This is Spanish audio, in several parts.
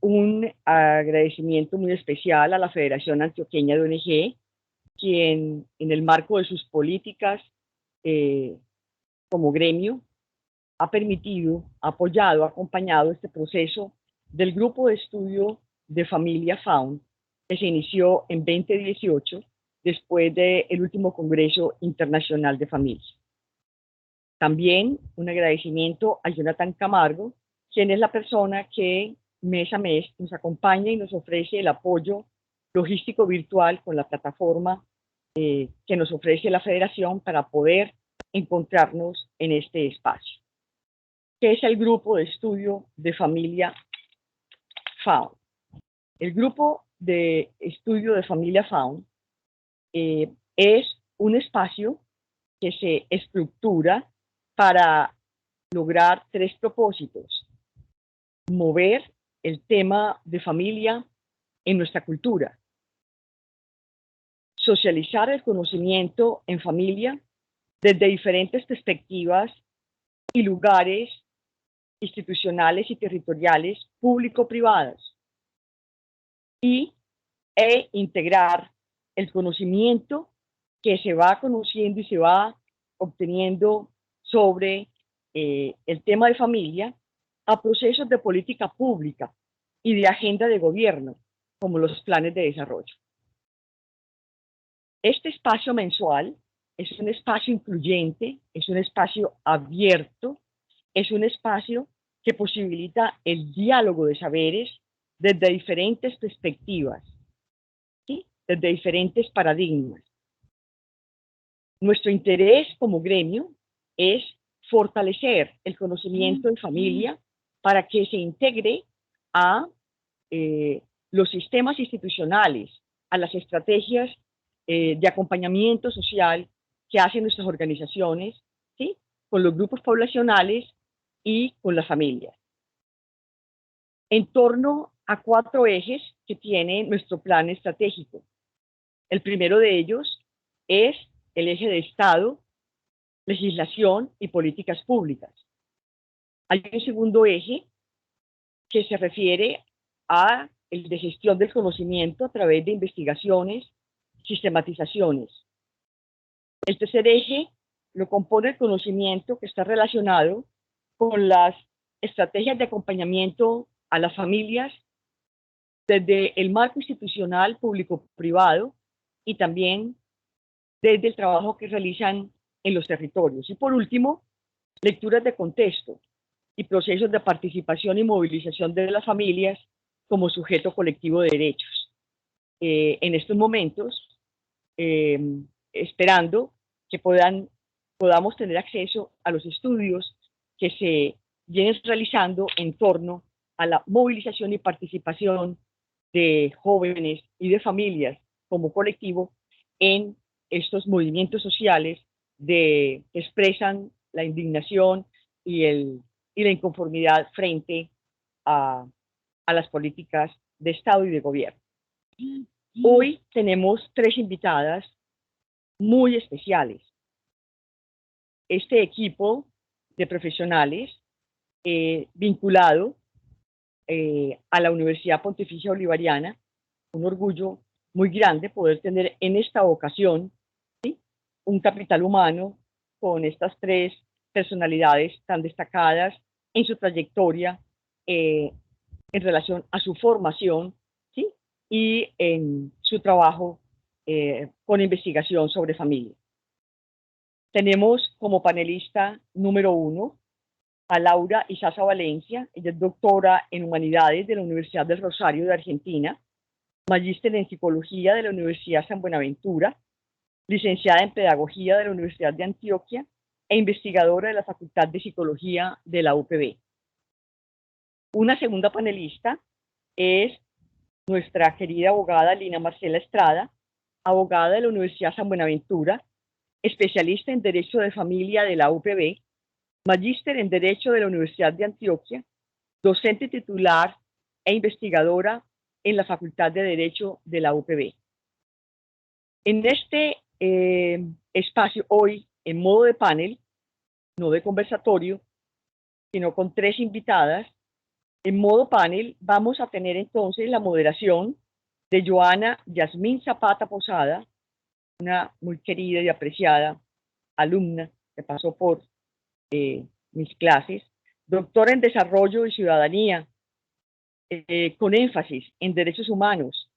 un agradecimiento muy especial a la Federación Antioqueña de ONG, quien en el marco de sus políticas como gremio ha permitido, ha apoyado, ha acompañado este proceso del grupo de estudio de familia FAUN, que se inició en 2018 después del último Congreso Internacional de Familia. También un agradecimiento a Jonathan Camargo, quien es la persona que mes a mes nos acompaña y nos ofrece el apoyo logístico virtual con la plataforma que nos ofrece la Federación para poder encontrarnos en este espacio, que es el grupo de estudio de familia FAUN. El grupo de estudio de familia FAUN es un espacio que se estructura para lograr tres propósitos: mover el tema de familia en nuestra cultura, socializar el conocimiento en familia desde diferentes perspectivas y lugares institucionales y territoriales público-privadas, e integrar el conocimiento que se va conociendo y se va obteniendo sobre el tema de familia a procesos de política pública y de agenda de gobierno, como los planes de desarrollo. Este espacio mensual es un espacio incluyente, es un espacio abierto, es un espacio que posibilita el diálogo de saberes desde diferentes perspectivas, ¿sí? Desde diferentes paradigmas. Nuestro interés como gremio es fortalecer el conocimiento en familia para que se integre a los sistemas institucionales, a las estrategias de acompañamiento social que hacen nuestras organizaciones, ¿sí? Con los grupos poblacionales y con las familias. En torno a 4 ejes que tiene nuestro plan estratégico. El primero de ellos es el eje de Estado, legislación y políticas públicas. Hay un segundo eje que se refiere a el de gestión del conocimiento a través de investigaciones, sistematizaciones. El tercer eje lo compone el conocimiento, que está relacionado con las estrategias de acompañamiento a las familias desde el marco institucional público-privado y también desde el trabajo que realizan en los territorios. Y por último, lecturas de contexto y procesos de participación y movilización de las familias como sujeto colectivo de derechos. En estos momentos, esperando que podamos tener acceso a los estudios que se vienen realizando en torno a la movilización y participación de jóvenes y de familias como colectivo en estos movimientos sociales que expresan la indignación y la inconformidad frente a las políticas de Estado y de gobierno. Hoy tenemos 3 invitadas muy especiales. Este equipo de profesionales vinculado a la Universidad Pontificia Bolivariana, un orgullo muy grande poder tener en esta ocasión, ¿sí?, un capital humano con estas 3 personalidades tan destacadas en su trayectoria en relación a su formación, ¿sí?, y en su trabajo con investigación sobre familia. Tenemos como panelista número 1 a Laura Izaza Valencia. Ella es doctora en Humanidades de la Universidad del Rosario de Argentina, magíster en Psicología de la Universidad San Buenaventura, licenciada en Pedagogía de la Universidad de Antioquia e investigadora de la Facultad de Psicología de la UPB. Una segunda panelista es nuestra querida abogada Lina Marcela Estrada, abogada de la Universidad San Buenaventura, especialista en Derecho de Familia de la UPB, magíster en Derecho de la Universidad de Antioquia, docente titular e investigadora en la Facultad de Derecho de la UPB. En este espacio hoy, en modo de panel, no de conversatorio, sino con 3 invitadas, En modo panel vamos a tener entonces la moderación de Joana Yasmín Zapata Posada, una muy querida y apreciada alumna que pasó por mis clases, doctora en Desarrollo y Ciudadanía, con énfasis en derechos humanos,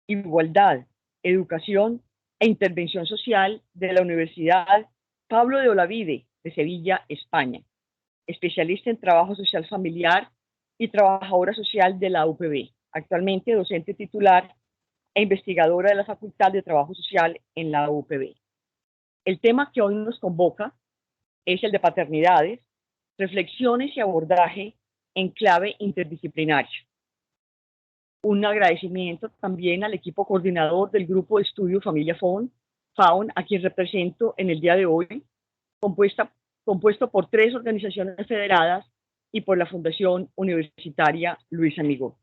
igualdad, educación e intervención social de la Universidad Pablo de Olavide de Sevilla, España, especialista en trabajo social familiar y trabajadora social de la UPB, actualmente docente titular e investigadora de la Facultad de Trabajo Social en la UPB. El tema que hoy nos convoca es el de paternidades, reflexiones y abordaje en clave interdisciplinaria. Un agradecimiento también al equipo coordinador del Grupo de Estudio Familia FAON, a quien represento en el día de hoy, compuesto por 3 organizaciones federadas y por la Fundación Universitaria Luis Amigó.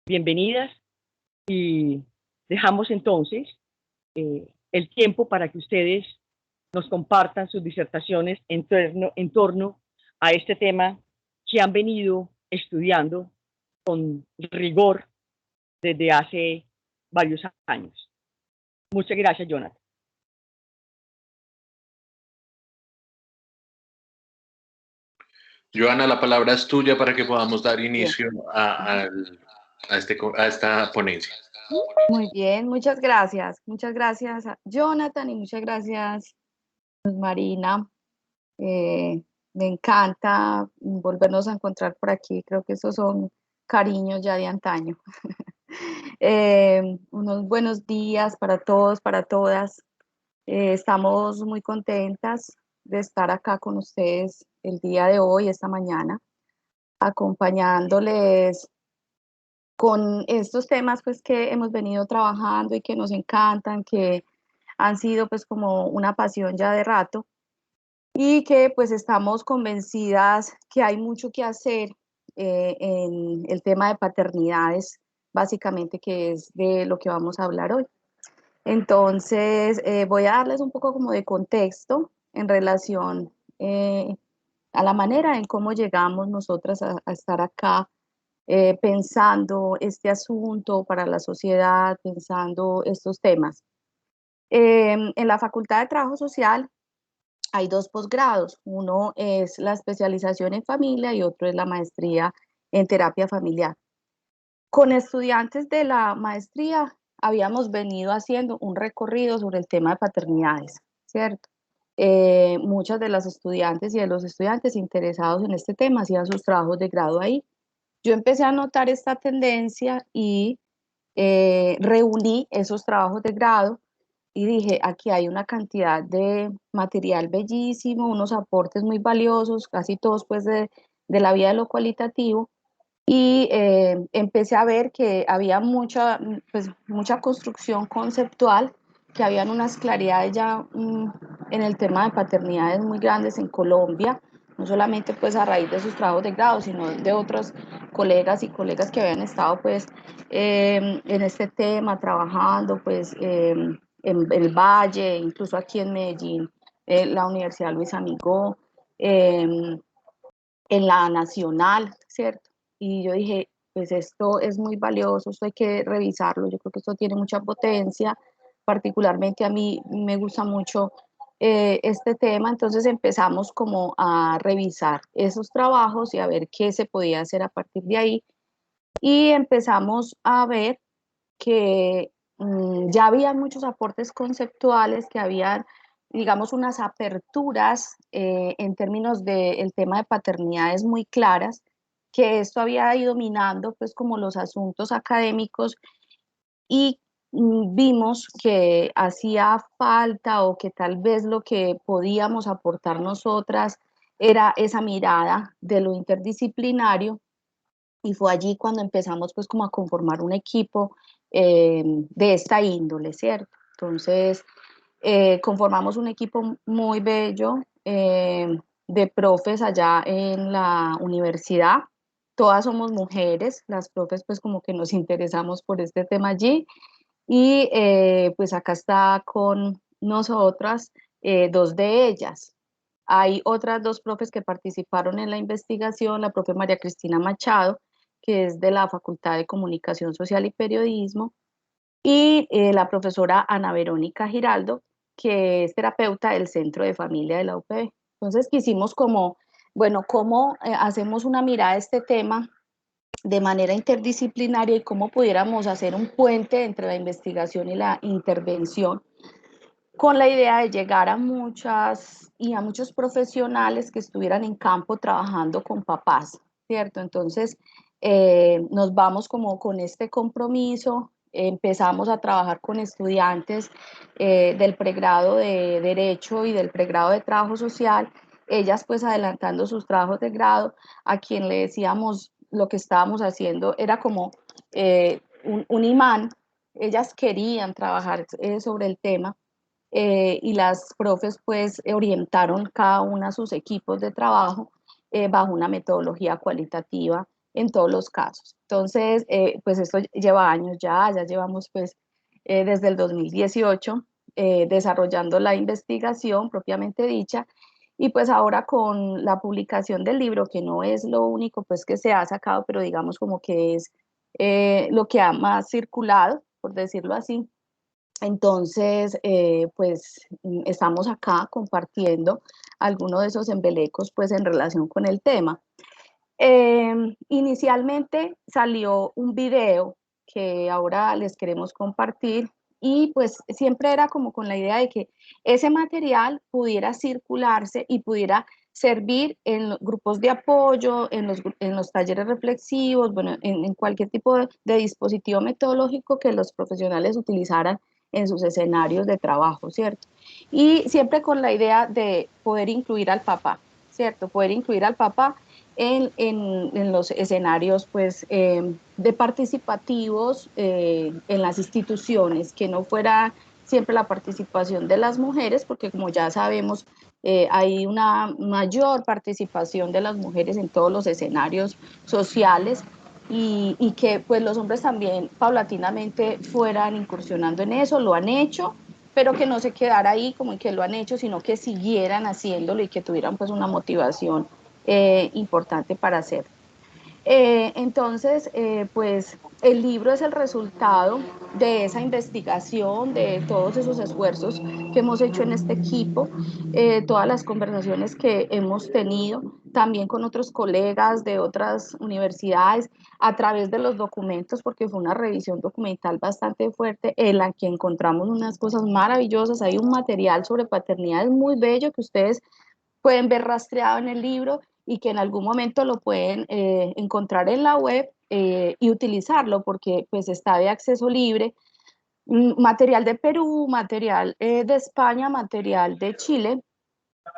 Bienvenidas y dejamos entonces el tiempo para que ustedes nos compartan sus disertaciones en torno a este tema que han venido estudiando con rigor desde hace varios años. Muchas gracias, Jonathan. Joana, la palabra es tuya para que podamos dar inicio a esta ponencia. Muy bien, muchas gracias. Muchas gracias a Jonathan y muchas gracias, Marina. Me encanta volvernos a encontrar por aquí. Creo que esos son cariños ya de antaño. Unos buenos días para todos, para todas. Estamos muy contentas de estar acá con ustedes el día de hoy, esta mañana, acompañándoles con estos temas pues que hemos venido trabajando y que nos encantan, que han sido pues como una pasión ya de rato y que pues estamos convencidas que hay mucho que hacer en el tema de paternidades, básicamente, que es de lo que vamos a hablar hoy. Entonces, voy a darles un poco como de contexto en relación a la manera en cómo llegamos nosotras a estar acá pensando este asunto para la sociedad, pensando estos temas. En la Facultad de Trabajo Social hay 2 posgrados, uno es la especialización en familia y otro es la maestría en terapia familiar. Con estudiantes de la maestría habíamos venido haciendo un recorrido sobre el tema de paternidades, ¿cierto? Muchas de las estudiantes y de los estudiantes interesados en este tema hacían sus trabajos de grado ahí. Yo empecé a notar esta tendencia y reuní esos trabajos de grado y dije, aquí hay una cantidad de material bellísimo, unos aportes muy valiosos, casi todos pues de la vida de lo cualitativo, y empecé a ver que había mucha construcción conceptual, que habían unas claridades ya en el tema de paternidades muy grandes en Colombia, no solamente pues a raíz de sus trabajos de grado, sino de otros colegas y colegas que habían estado pues en este tema, trabajando pues en el Valle, incluso aquí en Medellín, la Universidad Luis Amigó, en la Nacional, ¿cierto? Y yo dije, pues esto es muy valioso, esto hay que revisarlo, yo creo que esto tiene mucha potencia, particularmente a mí me gusta mucho este tema, entonces empezamos como a revisar esos trabajos y a ver qué se podía hacer a partir de ahí, y empezamos a ver que ya había muchos aportes conceptuales, que habían, digamos, unas aperturas en términos del tema de paternidades muy claras, que esto había ido minando pues como los asuntos académicos, y vimos que hacía falta, o que tal vez lo que podíamos aportar nosotras era esa mirada de lo interdisciplinario, y fue allí cuando empezamos pues como a conformar un equipo de esta índole, ¿cierto? Entonces, conformamos un equipo muy bello de profes allá en la universidad. Todas somos mujeres, las profes pues como que nos interesamos por este tema allí, y pues acá está con nosotras 2 de ellas. Hay otras dos profes que participaron en la investigación, la profe María Cristina Machado, que es de la Facultad de Comunicación Social y Periodismo, y la profesora Ana Verónica Giraldo, que es terapeuta del Centro de Familia de la UPB. Entonces quisimos como, bueno, cómo hacemos una mirada a este tema de manera interdisciplinaria y cómo pudiéramos hacer un puente entre la investigación y la intervención, con la idea de llegar a muchos profesionales que estuvieran en campo trabajando con papás, ¿cierto? Entonces, nos vamos como con este compromiso, empezamos a trabajar con estudiantes del pregrado de Derecho y del pregrado de Trabajo Social, ellas pues adelantando sus trabajos de grado, a quien le decíamos lo que estábamos haciendo era como un imán, ellas querían trabajar sobre el tema, y las profes pues orientaron cada una sus equipos de trabajo bajo una metodología cualitativa en todos los casos. Entonces, pues esto lleva años ya llevamos pues desde el 2018 desarrollando la investigación propiamente dicha, y pues ahora con la publicación del libro, que no es lo único pues que se ha sacado, pero digamos como que es lo que ha más circulado, por decirlo así. Entonces, pues estamos acá compartiendo algunos de esos embelecos pues en relación con el tema. Inicialmente salió un video que ahora les queremos compartir, y pues siempre era como con la idea de que ese material pudiera circularse y pudiera servir en los grupos de apoyo, en los talleres reflexivos, bueno, en cualquier tipo de dispositivo metodológico que los profesionales utilizaran en sus escenarios de trabajo, ¿cierto? Y siempre con la idea de poder incluir al papá, ¿cierto? Poder incluir al papá en los escenarios pues, de participativos en las instituciones, que no fuera siempre la participación de las mujeres, porque como ya sabemos, hay una mayor participación de las mujeres en todos los escenarios sociales, y que pues los hombres también paulatinamente fueran incursionando en eso, lo han hecho, pero que no se quedara ahí como en que lo han hecho, sino que siguieran haciéndolo y que tuvieran pues una motivación importante para hacer. Entonces, pues el libro es el resultado de esa investigación, de todos esos esfuerzos que hemos hecho en este equipo, todas las conversaciones que hemos tenido también con otros colegas de otras universidades a través de los documentos, porque fue una revisión documental bastante fuerte en la que encontramos unas cosas maravillosas. Hay un material sobre paternidad muy bello que ustedes pueden ver rastreado en el libro y que en algún momento lo pueden encontrar en la web y utilizarlo porque pues está de acceso libre. Material de Perú, material de España, material de Chile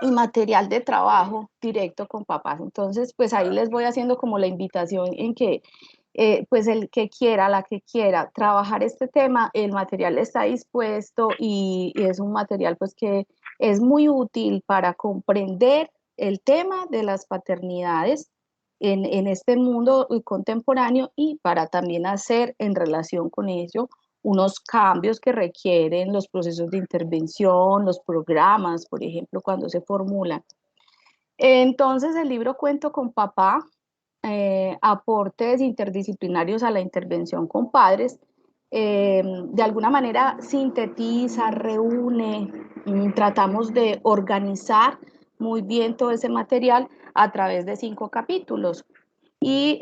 y material de trabajo directo con papás. Entonces, pues ahí les voy haciendo como la invitación en que pues el que quiera, la que quiera trabajar este tema, el material está dispuesto, y es un material pues que es muy útil para comprender el tema de las paternidades en este mundo contemporáneo, y para también hacer en relación con ello unos cambios que requieren los procesos de intervención, los programas, por ejemplo, cuando se formulan. Entonces, el libro Cuento con Papá, aportes interdisciplinarios a la intervención con padres, de alguna manera sintetiza, reúne, tratamos de organizar muy bien todo ese material a través de 5 capítulos. Y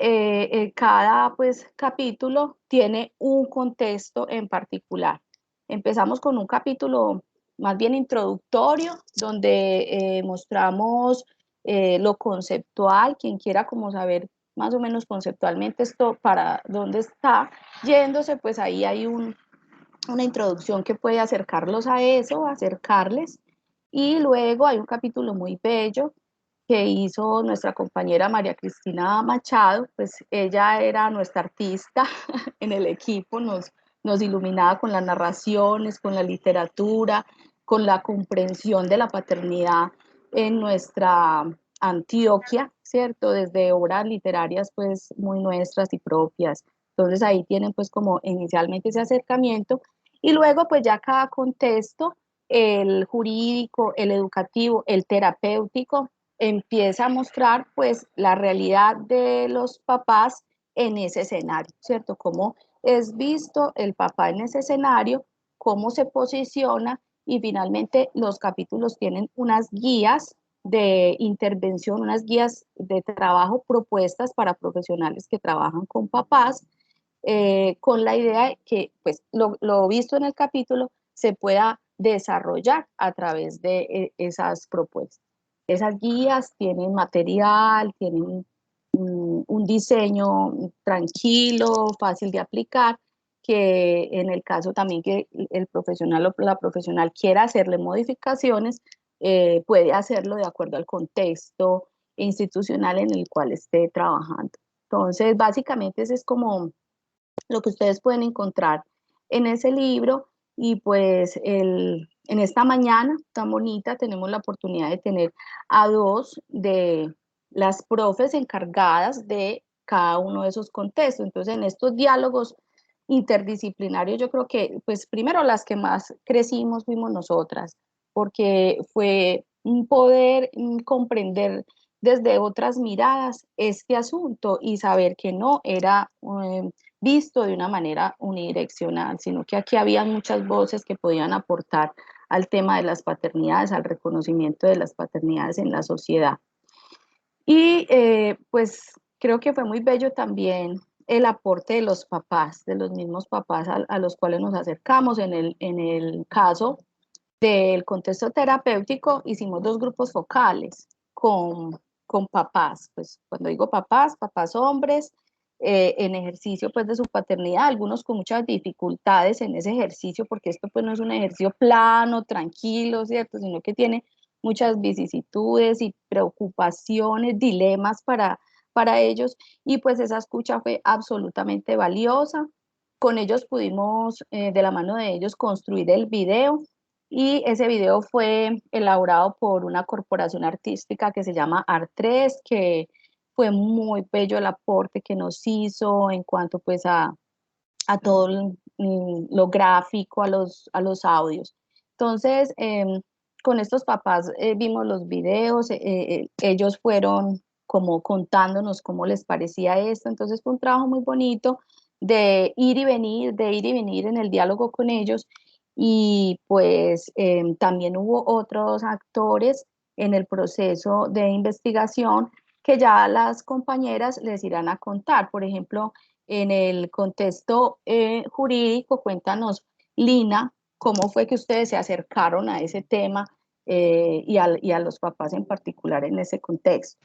cada pues, capítulo tiene un contexto en particular. Empezamos con un capítulo más bien introductorio, donde mostramos lo conceptual, quien quiera como saber más o menos conceptualmente esto para dónde está yéndose, pues ahí hay una introducción que puede acercarlos a eso, acercarles. Y luego hay un capítulo muy bello que hizo nuestra compañera María Cristina Machado, pues ella era nuestra artista en el equipo, nos iluminaba con las narraciones, con la literatura, con la comprensión de la paternidad en nuestra Antioquia, ¿cierto? Desde obras literarias pues muy nuestras y propias. Entonces ahí tienen pues como inicialmente ese acercamiento, y luego pues ya cada contexto el jurídico, el educativo, el terapéutico, empieza a mostrar pues la realidad de los papás en ese escenario, ¿cierto? Cómo es visto el papá en ese escenario, cómo se posiciona y finalmente los capítulos tienen unas guías de intervención, unas guías de trabajo propuestas para profesionales que trabajan con papás, con la idea de que pues, lo visto en el capítulo se pueda desarrollar a través de esas propuestas. Esas guías tienen material, tienen un diseño tranquilo, fácil de aplicar, que en el caso también que el profesional o la profesional quiera hacerle modificaciones, puede hacerlo de acuerdo al contexto institucional en el cual esté trabajando. Entonces, básicamente ese es como lo que ustedes pueden encontrar en ese libro. Y pues en esta mañana tan bonita tenemos la oportunidad de tener a dos de las profes encargadas de cada uno de esos contextos. Entonces, en estos diálogos interdisciplinarios, yo creo que, pues primero las que más crecimos fuimos nosotras, porque fue un poder comprender desde otras miradas este asunto y saber que no era visto de una manera unidireccional, sino que aquí había muchas voces que podían aportar al tema de las paternidades, al reconocimiento de las paternidades en la sociedad. Y pues creo que fue muy bello también el aporte de los papás, de los mismos papás a los cuales nos acercamos. En el caso del contexto terapéutico hicimos dos grupos focales con papás. Pues cuando digo papás, papás hombres, en ejercicio pues de su paternidad, algunos con muchas dificultades en ese ejercicio, porque esto pues no es un ejercicio plano, tranquilo, ¿cierto? Sino que tiene muchas vicisitudes y preocupaciones, dilemas para ellos, y pues esa escucha fue absolutamente valiosa. Con ellos pudimos, de la mano de ellos, construir el video, y ese video fue elaborado por una corporación artística que se llama Art3, que fue muy bello el aporte que nos hizo en cuanto pues a todo lo gráfico, a los audios. Entonces, con estos papás vimos los videos, ellos fueron como contándonos cómo les parecía esto. Entonces fue un trabajo muy bonito de ir y venir en el diálogo con ellos. Y pues también hubo otros actores en el proceso de investigación que ya las compañeras les irán a contar. Por ejemplo, en el contexto jurídico, cuéntanos, Lina, cómo fue que ustedes se acercaron a ese tema y a los papás en particular en ese contexto.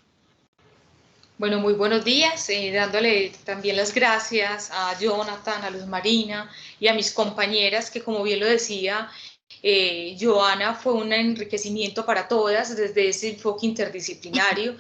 Bueno, muy buenos días, dándole también las gracias a Jonathan, a Luz Marina y a mis compañeras, que como bien lo decía Joana, fue un enriquecimiento para todas desde ese enfoque interdisciplinario.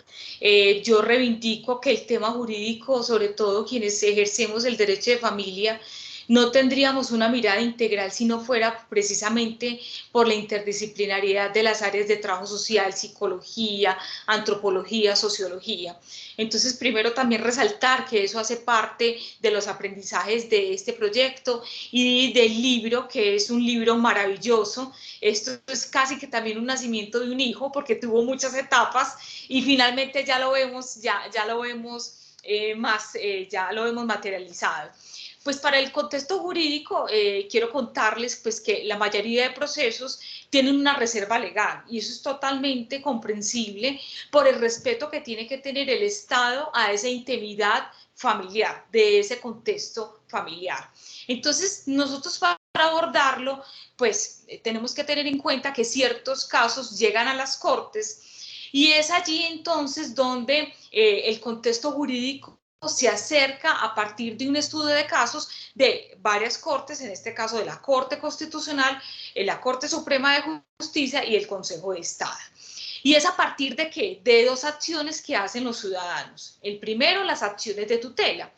Yo reivindico que el tema jurídico, sobre todo quienes ejercemos el derecho de familia, no tendríamos una mirada integral si no fuera precisamente por la interdisciplinariedad de las áreas de trabajo social, psicología, antropología, sociología. Entonces, primero también resaltar que eso hace parte de los aprendizajes de este proyecto y del libro, que es un libro maravilloso. Esto es casi que también un nacimiento de un hijo, porque tuvo muchas etapas y finalmente ya lo vemos, ya lo vemos ya lo hemos materializado. Pues para el contexto jurídico quiero contarles pues que la mayoría de procesos tienen una reserva legal y eso es totalmente comprensible por el respeto que tiene que tener el Estado a esa intimidad familiar, de ese contexto familiar. Entonces nosotros para abordarlo pues tenemos que tener en cuenta que ciertos casos llegan a las Cortes y es allí entonces donde el contexto jurídico se acerca a partir de un estudio de casos de varias cortes, en este caso de la Corte Constitucional, la Corte Suprema de Justicia y el Consejo de Estado. ¿Y es a partir de qué? De dos acciones que hacen los ciudadanos. El primero, las acciones de tutela.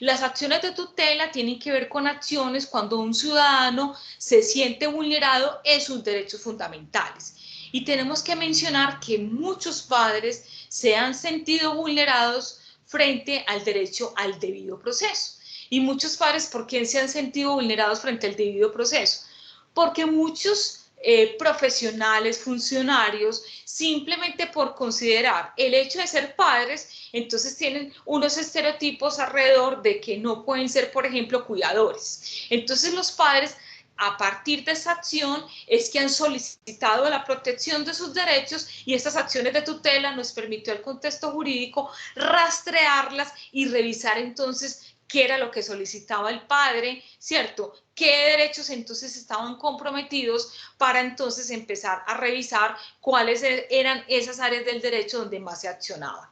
Las acciones de tutela tienen que ver con acciones cuando un ciudadano se siente vulnerado en sus derechos fundamentales. Y tenemos que mencionar que muchos padres se han sentido vulnerados frente al derecho al debido proceso. Y muchos padres, ¿por qué se han sentido vulnerados frente al debido proceso? Porque muchos profesionales, funcionarios, simplemente por considerar el hecho de ser padres, entonces tienen unos estereotipos alrededor de que no pueden ser, por ejemplo, cuidadores. Entonces los padres, a partir de esa acción, es que han solicitado la protección de sus derechos, y estas acciones de tutela nos permitió el contexto jurídico rastrearlas y revisar entonces qué era lo que solicitaba el padre, ¿cierto? ¿Qué derechos entonces estaban comprometidos para entonces empezar a revisar cuáles eran esas áreas del derecho donde más se accionaba?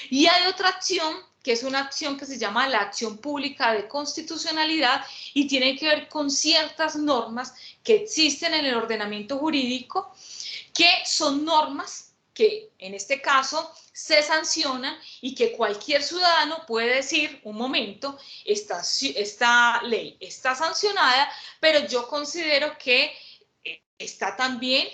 Y hay otra acción, que es una acción que se llama la acción pública de constitucionalidad, y tiene que ver con ciertas normas que existen en el ordenamiento jurídico, que son normas que en este caso se sancionan y que cualquier ciudadano puede decir, un momento, esta ley está sancionada, pero yo considero que está también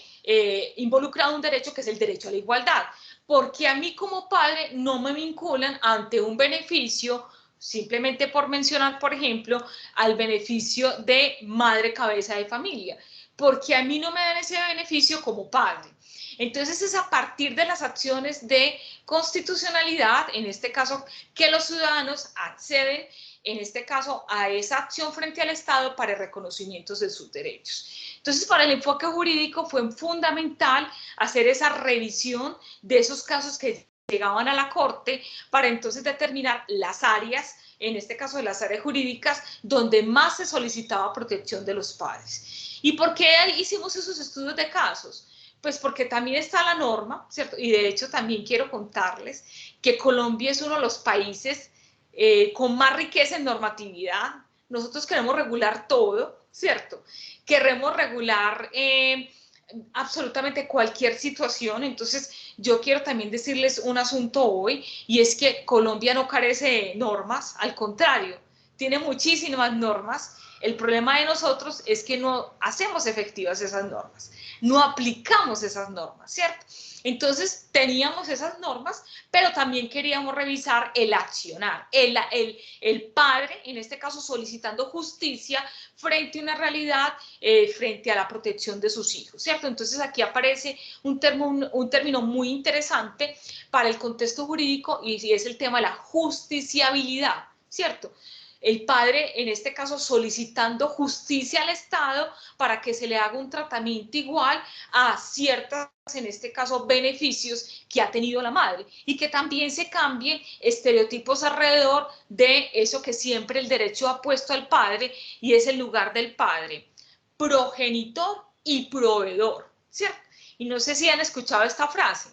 involucrado un derecho que es el derecho a la igualdad, porque a mí como padre no me vinculan ante un beneficio, simplemente por mencionar, por ejemplo, al beneficio de madre cabeza de familia, porque a mí no me dan ese beneficio como padre. Entonces es a partir de las acciones de constitucionalidad, en este caso, que los ciudadanos acceden, en este caso, a esa acción frente al Estado para el reconocimiento de sus derechos. Entonces, para el enfoque jurídico fue fundamental hacer esa revisión de esos casos que llegaban a la Corte para entonces determinar las áreas, en este caso de las áreas jurídicas, donde más se solicitaba protección de los padres. ¿Y por qué hicimos esos estudios de casos? Pues porque también está la norma, ¿cierto? Y de hecho también quiero contarles que Colombia es uno de los países con más riqueza en normatividad. Nosotros queremos regular todo, ¿cierto? Queremos regular absolutamente cualquier situación. Entonces yo quiero también decirles un asunto hoy, y es que Colombia no carece de normas, al contrario, tiene muchísimas normas. El problema de nosotros es que no hacemos efectivas esas normas, no aplicamos esas normas, ¿cierto? Entonces teníamos esas normas, pero también queríamos revisar el accionar, el padre, en este caso solicitando justicia frente a una realidad, frente a la protección de sus hijos, ¿cierto? Entonces aquí aparece un término muy interesante para el contexto jurídico, y es el tema de la justiciabilidad, ¿cierto? El padre, en este caso, solicitando justicia al Estado para que se le haga un tratamiento igual a ciertas, en este caso, beneficios que ha tenido la madre, y que también se cambien estereotipos alrededor de eso que siempre el derecho ha puesto al padre, y es el lugar del padre, progenitor y proveedor, ¿cierto? Y no sé si han escuchado esta frase.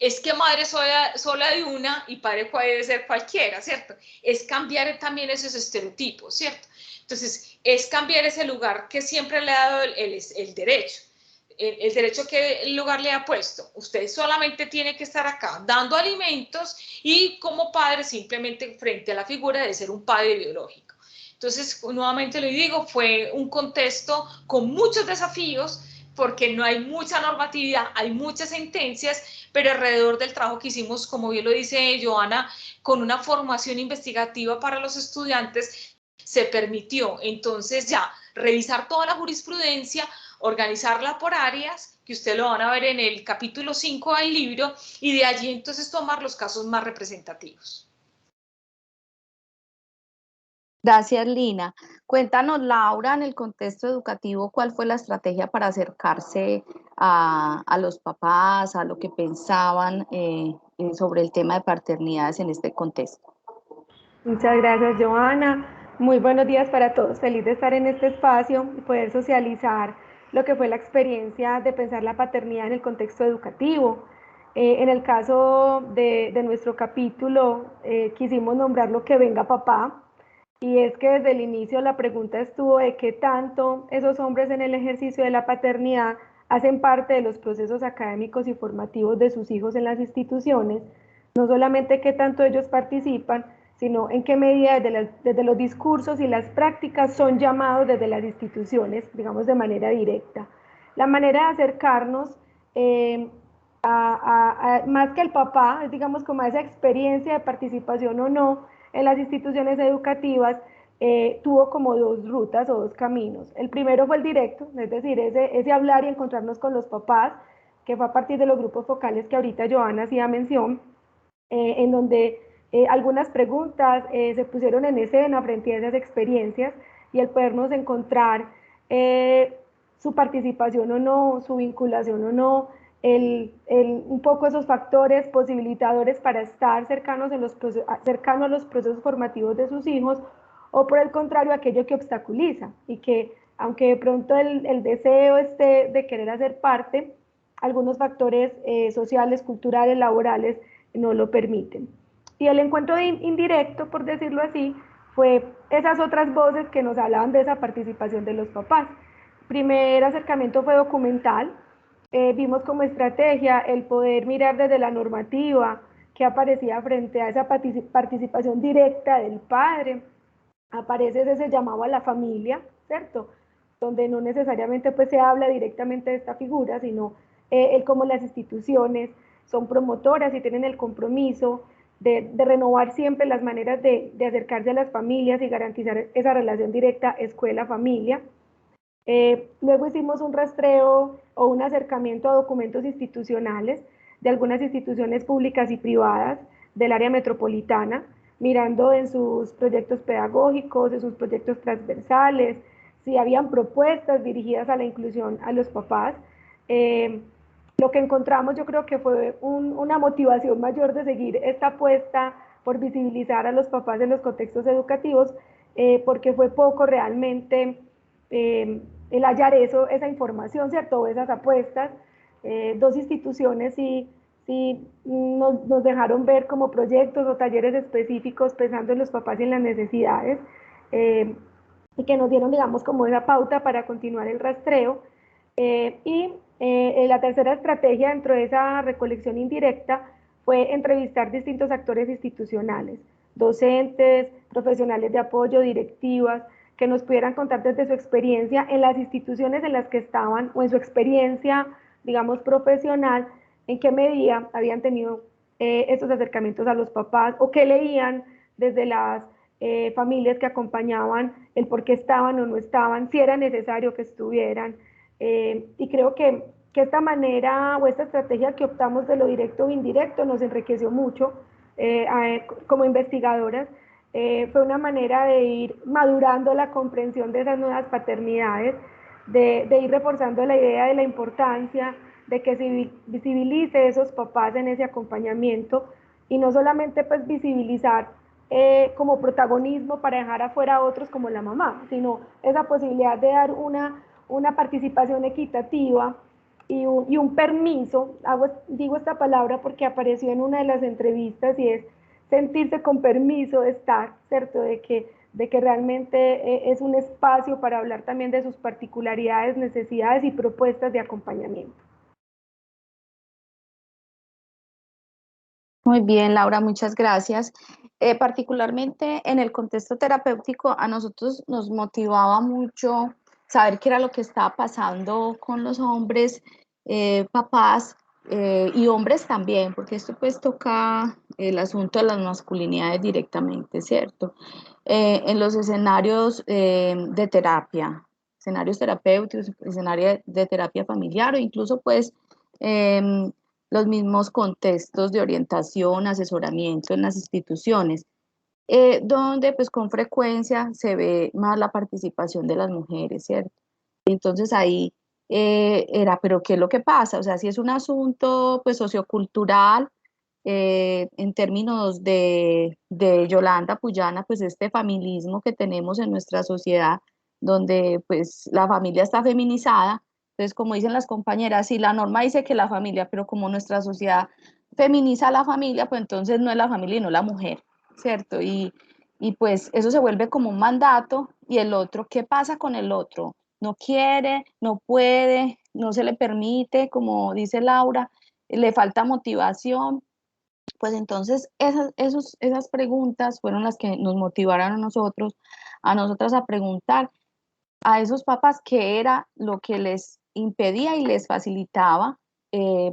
Es que madre sola de una y padre puede ser cualquiera, ¿cierto? Es cambiar también esos estereotipos, ¿cierto? Entonces, es cambiar ese lugar que siempre le ha dado el derecho. El derecho que el lugar le ha puesto. Usted solamente tiene que estar acá dando alimentos, y como padre simplemente frente a la figura de ser un padre biológico. Entonces, nuevamente lo digo, fue un contexto con muchos desafíos, porque no hay mucha normatividad, hay muchas sentencias, pero alrededor del trabajo que hicimos, como bien lo dice Joana, con una formación investigativa para los estudiantes, se permitió entonces ya revisar toda la jurisprudencia, organizarla por áreas, que ustedes lo van a ver en el capítulo 5 del libro, y de allí entonces tomar los casos más representativos. Gracias, Lina. Cuéntanos, Laura, en el contexto educativo, ¿cuál fue la estrategia para acercarse a los papás, a lo que pensaban sobre el tema de paternidades en este contexto? Muchas gracias, Joana. Muy buenos días para todos. Feliz de estar en este espacio y poder socializar lo que fue la experiencia de pensar la paternidad en el contexto educativo. En el caso de nuestro capítulo, quisimos nombrarlo Que Venga Papá. Y es que desde el inicio la pregunta estuvo de qué tanto esos hombres en el ejercicio de la paternidad hacen parte de los procesos académicos y formativos de sus hijos en las instituciones, no solamente qué tanto ellos participan, sino en qué medida desde los discursos y las prácticas son llamados desde las instituciones, digamos de manera directa. La manera de acercarnos más que el papá, digamos como a esa experiencia de participación o no, en las instituciones educativas, tuvo como dos rutas o dos caminos. El primero fue el directo, es decir, ese hablar y encontrarnos con los papás, que fue a partir de los grupos focales que ahorita Joana hacía mención, en donde algunas preguntas se pusieron en escena frente a esas experiencias, y el podernos encontrar su participación o no, su vinculación o no, un poco esos factores posibilitadores para estar cercano a los procesos formativos de sus hijos, o por el contrario, aquello que obstaculiza y que, aunque de pronto el deseo esté de querer hacer parte, algunos factores sociales, culturales, laborales no lo permiten. Y el encuentro indirecto, por decirlo así, fue esas otras voces que nos hablaban de esa participación de los papás. Primer acercamiento fue documental. Vimos como estrategia el poder mirar desde la normativa que aparecía frente a esa participación directa del padre. Aparece ese llamado a la familia, ¿cierto? Donde no necesariamente pues se habla directamente de esta figura, sino el cómo las instituciones son promotoras y tienen el compromiso de renovar siempre las maneras de acercarse a las familias y garantizar esa relación directa escuela-familia. Luego hicimos un rastreo o un acercamiento a documentos institucionales de algunas instituciones públicas y privadas del área metropolitana, mirando en sus proyectos pedagógicos, en sus proyectos transversales, si habían propuestas dirigidas a la inclusión a los papás. Lo que encontramos, yo creo que fue una motivación mayor de seguir esta apuesta por visibilizar a los papás en los contextos educativos, porque fue poco realmente el hallar esa información, ¿cierto? O esas apuestas. Dos instituciones sí nos dejaron ver como proyectos o talleres específicos pensando en los papás y en las necesidades, y que nos dieron, digamos, como esa pauta para continuar el rastreo. La tercera estrategia dentro de esa recolección indirecta fue entrevistar distintos actores institucionales, docentes, profesionales de apoyo, directivas, que nos pudieran contar desde su experiencia en las instituciones en las que estaban o en su experiencia, digamos, profesional, en qué medida habían tenido estos acercamientos a los papás o qué leían desde las familias que acompañaban, el por qué estaban o no estaban, si era necesario que estuvieran. Y creo que esta manera o esta estrategia que optamos de lo directo o indirecto nos enriqueció mucho como investigadoras. Fue una manera de ir madurando la comprensión de esas nuevas paternidades, de ir reforzando la idea de la importancia de que se visibilice esos papás en ese acompañamiento, y no solamente pues visibilizar como protagonismo para dejar afuera a otros como la mamá, sino esa posibilidad de dar una participación equitativa y un permiso. Digo esta palabra porque apareció en una de las entrevistas, y es sentirse con permiso de estar, ¿cierto? De que realmente es un espacio para hablar también de sus particularidades, necesidades y propuestas de acompañamiento. Muy bien, Laura, muchas gracias. Particularmente en el contexto terapéutico, a nosotros nos motivaba mucho saber qué era lo que estaba pasando con los hombres, papás, y hombres también, porque esto pues toca el asunto de las masculinidades directamente, ¿cierto? En los escenarios de terapia, escenarios terapéuticos, escenario de terapia familiar, o incluso pues los mismos contextos de orientación, asesoramiento en las instituciones, donde pues con frecuencia se ve más la participación de las mujeres, ¿cierto? Entonces ahí era, pero ¿qué es lo que pasa? O sea, si es un asunto pues sociocultural, en términos de Yolanda Puyana, pues este familismo que tenemos en nuestra sociedad, donde pues la familia está feminizada. Entonces, como dicen las compañeras, si la norma dice que la familia, pero como nuestra sociedad feminiza a la familia, pues entonces no es la familia y no la mujer, ¿cierto? Y pues eso se vuelve como un mandato. Y el otro, ¿qué pasa con el otro? No quiere, no puede, no se le permite, como dice Laura, le falta motivación. Pues entonces esas preguntas fueron las que nos motivaron a nosotras a preguntar a esos papás qué era lo que les impedía y les facilitaba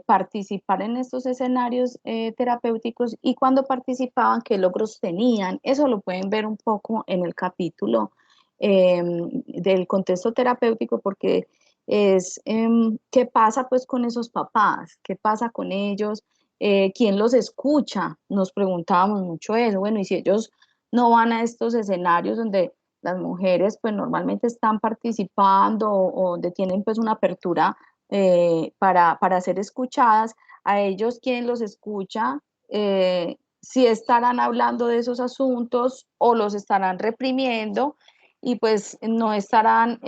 participar en estos escenarios terapéuticos y cuando participaban, qué logros tenían. Eso lo pueden ver un poco en el capítulo del contexto terapéutico, porque es qué pasa pues con esos papás, qué pasa con ellos, quién los escucha. Nos preguntábamos mucho eso. Bueno, y si ellos no van a estos escenarios donde las mujeres pues normalmente están participando o donde tienen pues una apertura para ser escuchadas, a ellos quién los escucha, si estarán hablando de esos asuntos o los estarán reprimiendo y pues no estarán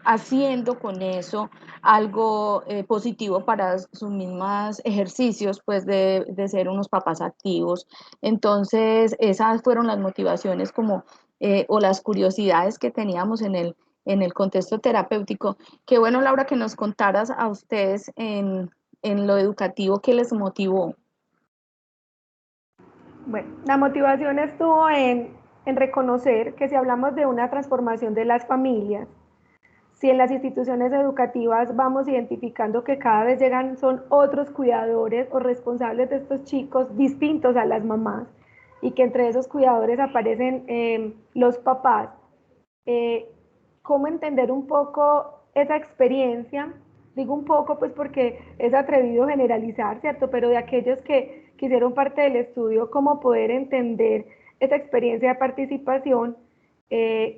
haciendo con eso algo positivo para sus mismos ejercicios pues de ser unos papás activos. Entonces esas fueron las motivaciones como o las curiosidades que teníamos en el contexto terapéutico. Qué bueno, Laura, que nos contaras a ustedes en lo educativo qué les motivó. Bueno, la motivación estuvo en reconocer que si hablamos de una transformación de las familias, si en las instituciones educativas vamos identificando que cada vez llegan son otros cuidadores o responsables de estos chicos distintos a las mamás y que entre esos cuidadores aparecen los papás, cómo entender un poco esa experiencia, digo un poco pues porque es atrevido generalizar, ¿cierto? Pero de aquellos que hicieron parte del estudio, cómo poder entender esa experiencia de participación,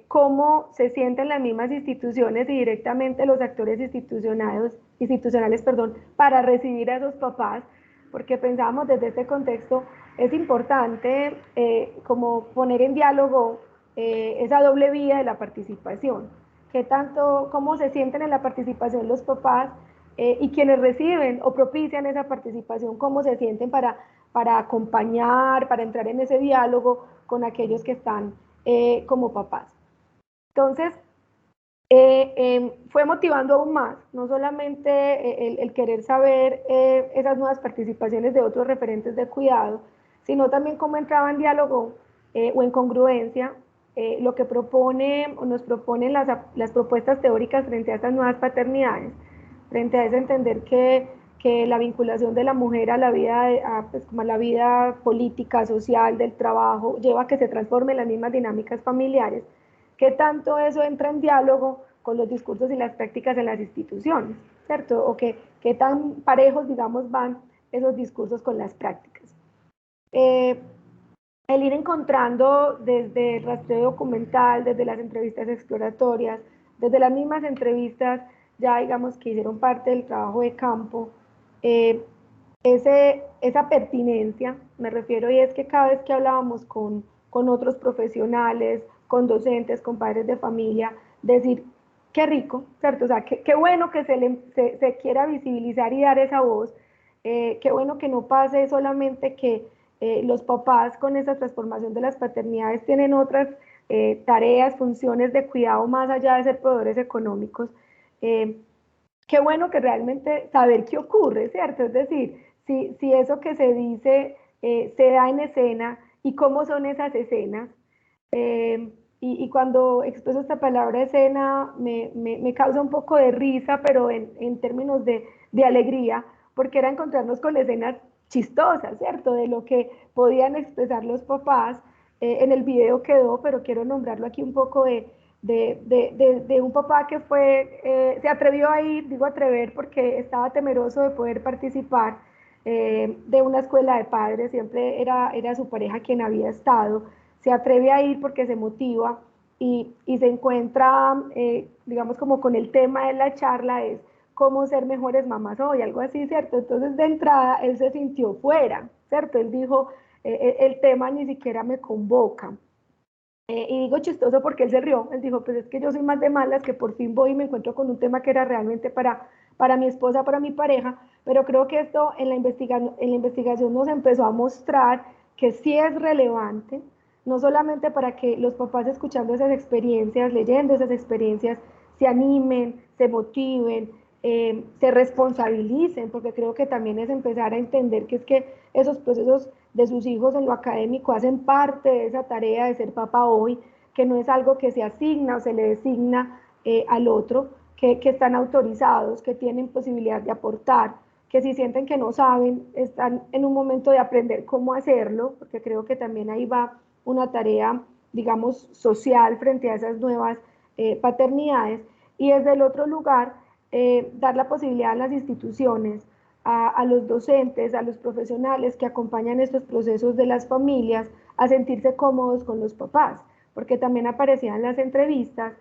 cómo se sienten las mismas instituciones y directamente los actores institucionales, para recibir a esos papás, porque pensamos desde este contexto, es importante como poner en diálogo esa doble vía de la participación, qué tanto, cómo se sienten en la participación los papás y quienes reciben o propician esa participación, cómo se sienten para acompañar, para entrar en ese diálogo con aquellos que están como papás. Entonces, fue motivando aún más, no solamente el querer saber esas nuevas participaciones de otros referentes de cuidado, sino también cómo entraba en diálogo o en congruencia lo que propone o nos proponen las propuestas teóricas frente a estas nuevas paternidades, frente a ese entender que la vinculación de la mujer a la vida, pues como a la vida política, social, del trabajo, lleva a que se transformen las mismas dinámicas familiares. ¿Qué tanto eso entra en diálogo con los discursos y las prácticas en las instituciones? ¿Cierto? O qué tan parejos, digamos, van esos discursos con las prácticas. El ir encontrando desde el rastreo documental, desde las entrevistas exploratorias, desde las mismas entrevistas ya digamos que hicieron parte del trabajo de campo, esa pertinencia, me refiero, y es que cada vez que hablábamos con otros profesionales, con docentes, con padres de familia, decir, qué rico, ¿cierto? O sea, qué bueno que se quiera visibilizar y dar esa voz, qué bueno que no pase solamente que los papás con esa transformación de las paternidades tienen otras tareas, funciones de cuidado más allá de ser proveedores económicos. Qué bueno que realmente saber qué ocurre, ¿cierto? Es decir, si eso que se dice se da en escena y cómo son esas escenas. Y cuando expreso esta palabra escena me causa un poco de risa, pero en términos de alegría, porque era encontrarnos con escenas chistosas, ¿cierto? De lo que podían expresar los papás. En el video quedó, pero quiero nombrarlo aquí un poco de un papá que se atrevió a ir, digo atrever porque estaba temeroso de poder participar de una escuela de padres, siempre era su pareja quien había estado, se atreve a ir porque se motiva y se encuentra, digamos como con el tema de la charla es cómo ser mejores mamás hoy, algo así, ¿cierto? Entonces de entrada él se sintió fuera, ¿cierto? Él dijo, el tema ni siquiera me convoca. Y digo chistoso porque él se rió, él dijo, pues es que yo soy más de malas, que por fin voy y me encuentro con un tema que era realmente para mi esposa, para mi pareja, pero creo que esto en la investigación nos empezó a mostrar que sí es relevante, no solamente para que los papás escuchando esas experiencias, leyendo esas experiencias, se animen, se motiven, se responsabilicen, porque creo que también es empezar a entender que es que esos procesos de sus hijos en lo académico hacen parte de esa tarea de ser papá hoy, que no es algo que se asigna o se le designa al otro, que están autorizados, que tienen posibilidad de aportar, que si sienten que no saben, están en un momento de aprender cómo hacerlo, porque creo que también ahí va una tarea, digamos, social frente a esas nuevas paternidades. Y desde el otro lugar, dar la posibilidad a las instituciones, a los docentes, a los profesionales que acompañan estos procesos de las familias, a sentirse cómodos con los papás, porque también aparecían en las entrevistas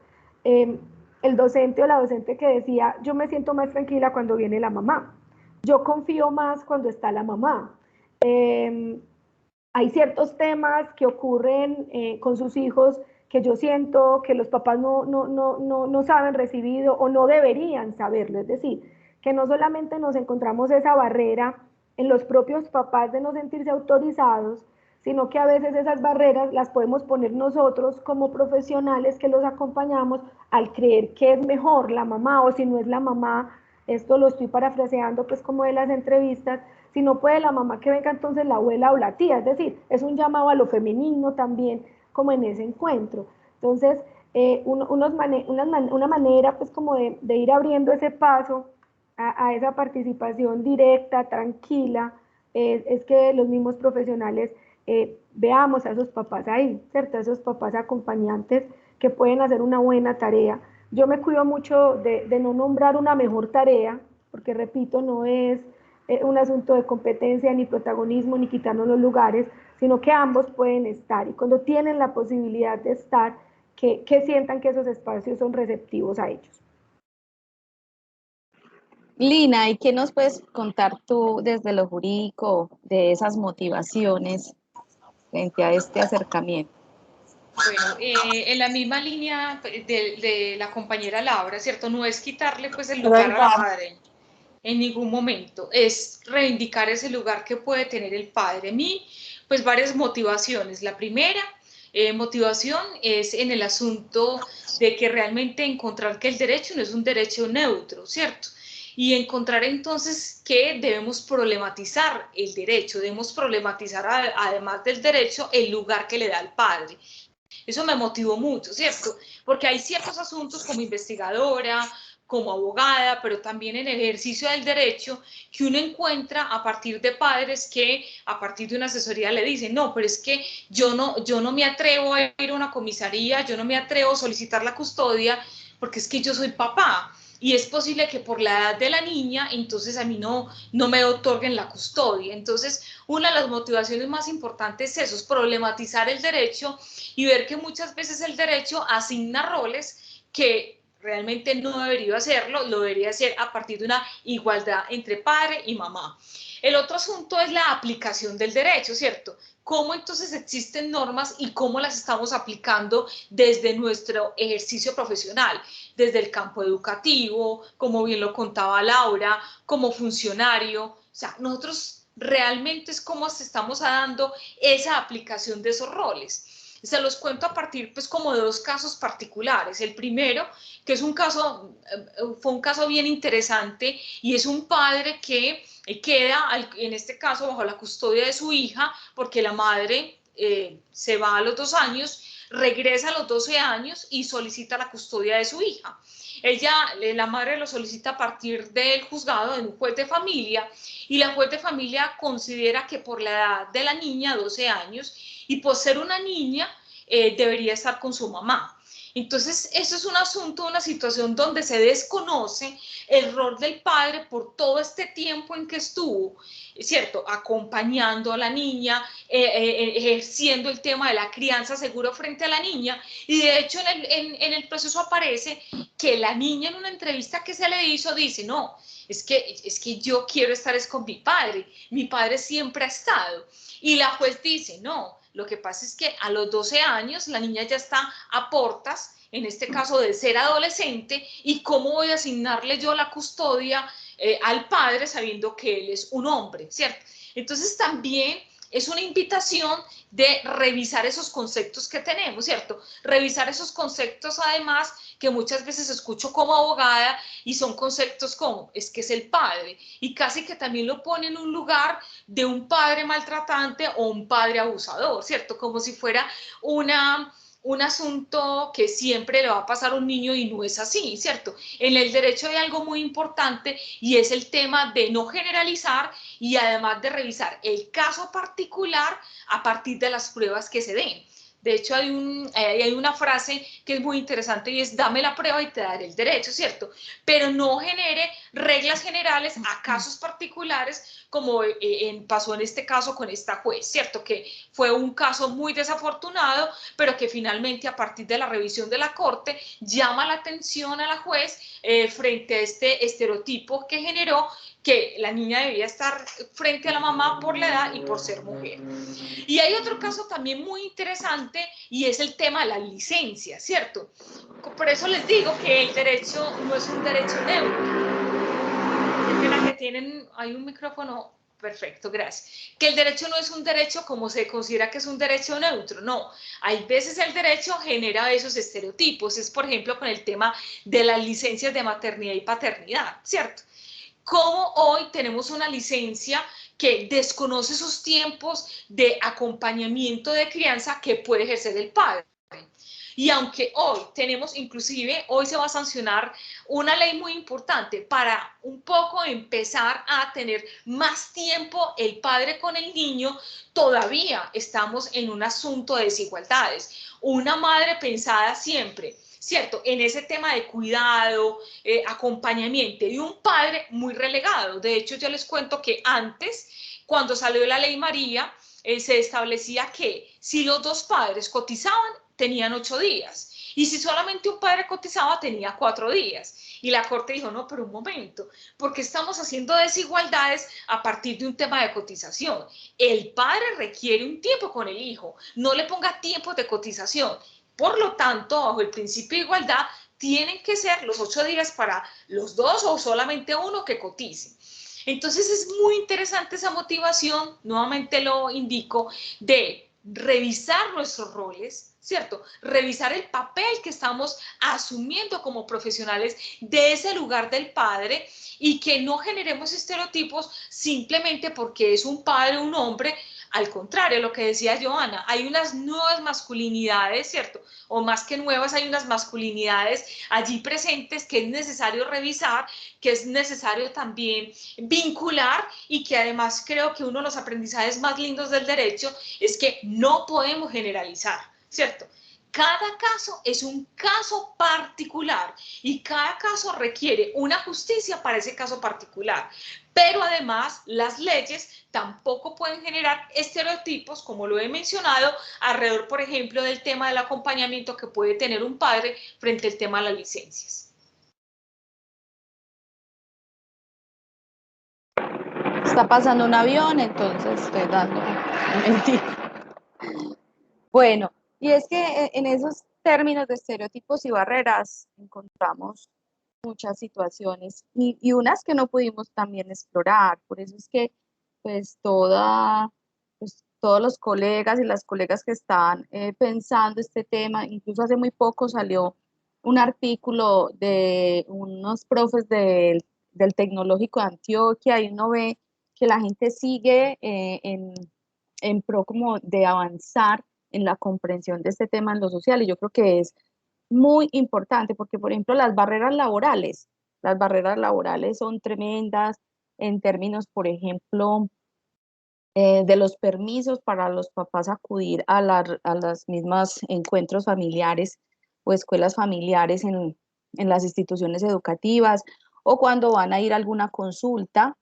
el docente o la docente que decía, yo me siento más tranquila cuando viene la mamá, yo confío más cuando está la mamá. Hay ciertos temas que ocurren con sus hijos que yo siento que los papás no saben recibir o no deberían saberlo, es decir, que no solamente nos encontramos esa barrera en los propios papás de no sentirse autorizados, sino que a veces esas barreras las podemos poner nosotros como profesionales que los acompañamos al creer que es mejor la mamá, o si no es la mamá, esto lo estoy parafraseando pues como de las entrevistas, si no puede la mamá que venga entonces la abuela o la tía, es decir, es un llamado a lo femenino también como en ese encuentro. Entonces, una manera pues como de ir abriendo ese paso a esa participación directa, tranquila, es que los mismos profesionales veamos a esos papás ahí, ¿cierto? A esos papás acompañantes que pueden hacer una buena tarea. Yo me cuido mucho de no nombrar una mejor tarea, porque repito, no es un asunto de competencia, ni protagonismo, ni quitarnos los lugares, sino que ambos pueden estar y cuando tienen la posibilidad de estar, que sientan que esos espacios son receptivos a ellos. Lina, ¿y qué nos puedes contar tú desde lo jurídico de esas motivaciones frente a este acercamiento? Bueno, en la misma línea de la compañera Laura, ¿cierto? No es quitarle pues el lugar a la madre en ningún momento, es reivindicar ese lugar que puede tener el padre. A mí, pues varias motivaciones. La primera motivación es en el asunto de que realmente encontrar que el derecho no es un derecho neutro, ¿cierto? Y encontrar entonces que debemos problematizar el derecho, debemos problematizar además del derecho el lugar que le da al padre. Eso me motivó mucho, ¿cierto? Porque hay ciertos asuntos como investigadora, como abogada, pero también en el ejercicio del derecho, que uno encuentra a partir de padres que a partir de una asesoría le dicen, no, pero es que yo no me atrevo a ir a una comisaría, yo no me atrevo a solicitar la custodia, porque es que yo soy papá. Y es posible que por la edad de la niña, entonces a mí no me otorguen la custodia. Entonces, una de las motivaciones más importantes es eso, es problematizar el derecho y ver que muchas veces el derecho asigna roles que realmente no debería hacerlo, lo debería hacer a partir de una igualdad entre padre y mamá. El otro asunto es la aplicación del derecho, ¿cierto? Cómo entonces existen normas y cómo las estamos aplicando desde nuestro ejercicio profesional, desde el campo educativo, como bien lo contaba Laura, como funcionario. O sea, nosotros realmente es cómo estamos dando esa aplicación de esos roles. Se los cuento a partir pues como de dos casos particulares. El primero, que es fue un caso bien interesante y es un padre que queda en este caso bajo la custodia de su hija porque la madre se va a los 2 años, regresa a los 12 años y solicita la custodia de su hija. La madre lo solicita a partir del juzgado de un juez de familia y la juez de familia considera que por la edad de la niña, 12 años, y por ser una niña, debería estar con su mamá. Entonces, eso es un asunto, una situación donde se desconoce el rol del padre por todo este tiempo en que estuvo, ¿cierto? Acompañando a la niña, ejerciendo el tema de la crianza segura frente a la niña. Y de hecho, en el proceso aparece que la niña en una entrevista que se le hizo dice, no, es que yo quiero estar con mi padre siempre ha estado. Y la juez dice, no, lo que pasa es que a los 12 años la niña ya está a portas, en este caso de ser adolescente, y cómo voy a asignarle yo la custodia al padre sabiendo que él es un hombre, ¿cierto? Entonces también es una invitación de revisar esos conceptos que tenemos, ¿cierto? Revisar esos conceptos además que muchas veces escucho como abogada y son conceptos como, es que es el padre, y casi que también lo pone en un lugar de un padre maltratante o un padre abusador, ¿cierto? Como si fuera un asunto que siempre le va a pasar a un niño y no es así, ¿cierto? En el derecho hay algo muy importante y es el tema de no generalizar y además de revisar el caso particular a partir de las pruebas que se den. De hecho, hay una frase que es muy interesante y es: dame la prueba y te daré el derecho, ¿cierto? Pero no genere reglas generales a casos particulares, como pasó en este caso con esta juez, ¿cierto? Que fue un caso muy desafortunado, pero que finalmente a partir de la revisión de la Corte llama la atención a la juez frente a este estereotipo que generó, que la niña debía estar frente a la mamá por la edad y por ser mujer. Y hay otro caso también muy interesante y es el tema de la licencia, ¿cierto? Por eso les digo que el derecho no es un derecho neutro. Que tienen, hay un micrófono, perfecto, gracias. Que el derecho no es un derecho como se considera que es un derecho neutro, no. Hay veces el derecho genera esos estereotipos, es por ejemplo con el tema de las licencias de maternidad y paternidad, ¿cierto? Como hoy tenemos una licencia que desconoce sus tiempos de acompañamiento de crianza que puede ejercer el padre. Y aunque hoy tenemos, inclusive, hoy se va a sancionar una ley muy importante para un poco empezar a tener más tiempo el padre con el niño, todavía estamos en un asunto de desigualdades. Una madre pensada siempre, ¿cierto?, en ese tema de cuidado, acompañamiento, y un padre muy relegado. De hecho, yo les cuento que antes, cuando salió la ley María, se establecía que si los dos padres cotizaban, tenían 8 días. Y si solamente un padre cotizaba, tenía 4 días. Y la Corte dijo: no, pero un momento, porque estamos haciendo desigualdades a partir de un tema de cotización. El padre requiere un tiempo con el hijo, no le ponga tiempos de cotización. Por lo tanto, bajo el principio de igualdad, tienen que ser los 8 días para los dos o solamente uno que cotice. Entonces es muy interesante esa motivación, nuevamente lo indico, de revisar nuestros roles, ¿cierto? Revisar el papel que estamos asumiendo como profesionales de ese lugar del padre, y que no generemos estereotipos simplemente porque es un padre, un hombre. Al contrario, lo que decía Joana, hay unas nuevas masculinidades, ¿cierto? O más que nuevas, hay unas masculinidades allí presentes que es necesario revisar, que es necesario también vincular, y que además creo que uno de los aprendizajes más lindos del derecho es que no podemos generalizar, ¿cierto? Cada caso es un caso particular y cada caso requiere una justicia para ese caso particular. Pero además las leyes tampoco pueden generar estereotipos, como lo he mencionado, alrededor, por ejemplo, del tema del acompañamiento que puede tener un padre frente al tema de las licencias. Está pasando un avión, entonces estoy dando un momentito. Bueno, y es que en esos términos de estereotipos y barreras encontramos muchas situaciones y unas que no pudimos también explorar. Por eso es que pues todos los colegas y las colegas que están pensando este tema, incluso hace muy poco salió un artículo de unos profes del Tecnológico de Antioquia, y uno ve que la gente sigue en pro como de avanzar en la comprensión de este tema en lo social, y yo creo que es muy importante porque, por ejemplo, las barreras laborales son tremendas en términos, por ejemplo, de los permisos para los papás acudir a las mismas encuentros familiares o escuelas familiares en las instituciones educativas, o cuando van a ir a alguna consulta,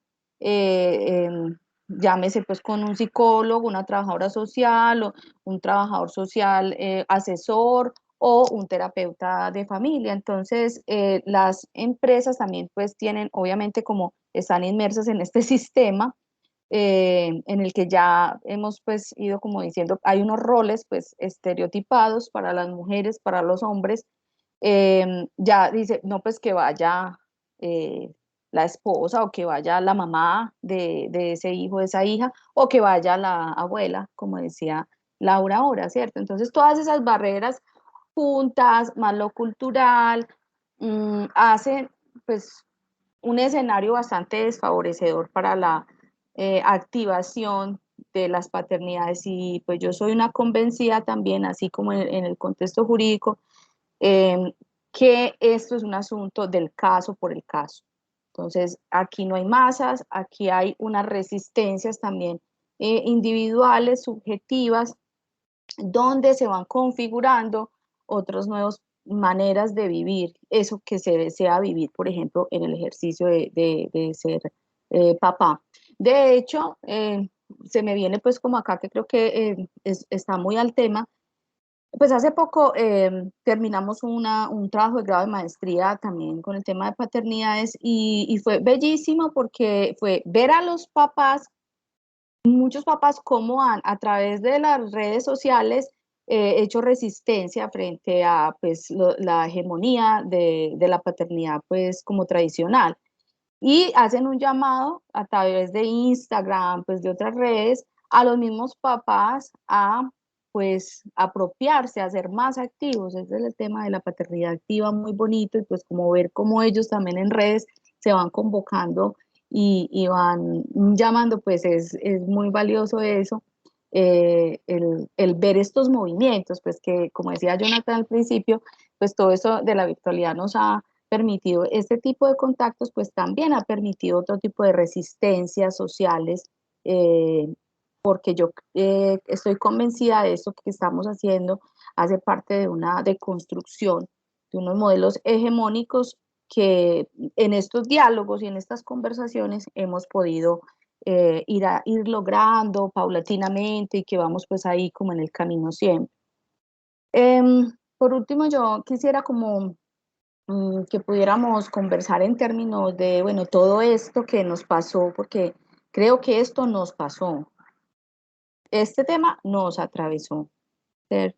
llámese pues con un psicólogo, una trabajadora social o un trabajador social asesor o un terapeuta de familia. Entonces, las empresas también pues tienen, obviamente, como están inmersas en este sistema, en el que ya hemos pues ido como diciendo, hay unos roles pues estereotipados para las mujeres, para los hombres, ya dice, no, pues que vaya la esposa, o que vaya la mamá de ese hijo, de esa hija, o que vaya la abuela, como decía Laura ahora, ¿cierto? Entonces todas esas barreras juntas, más lo cultural, hacen pues un escenario bastante desfavorecedor para la activación de las paternidades y pues yo soy una convencida también, así como en el contexto jurídico, que esto es un asunto del caso por el caso. Entonces, aquí no hay masas, aquí hay unas resistencias también individuales, subjetivas, donde se van configurando otras nuevas maneras de vivir, eso que se desea vivir, por ejemplo, en el ejercicio de ser papá. De hecho, se me viene pues como acá que creo que está muy al tema. Pues hace poco terminamos un trabajo de grado de maestría también con el tema de paternidades y fue bellísimo porque fue ver a los papás, muchos papás cómo han a través de las redes sociales hecho resistencia frente a pues la hegemonía de la paternidad pues como tradicional y hacen un llamado a través de Instagram, pues de otras redes, a los mismos papás a pues apropiarse, a ser más activos. Ese es el tema de la paternidad activa, muy bonito, y pues como ver cómo ellos también en redes se van convocando y van llamando, pues es muy valioso eso, el ver estos movimientos, pues que como decía Jonathan al principio, pues todo eso de la virtualidad nos ha permitido este tipo de contactos, pues también ha permitido otro tipo de resistencias sociales, porque yo estoy convencida de esto que estamos haciendo hace parte de una deconstrucción de unos modelos hegemónicos que en estos diálogos y en estas conversaciones hemos podido ir logrando paulatinamente y que vamos pues ahí como en el camino siempre. Por último, yo quisiera como que pudiéramos conversar en términos de, bueno, todo esto que nos pasó, porque creo que esto nos pasó, este tema nos atravesó, ¿cierto?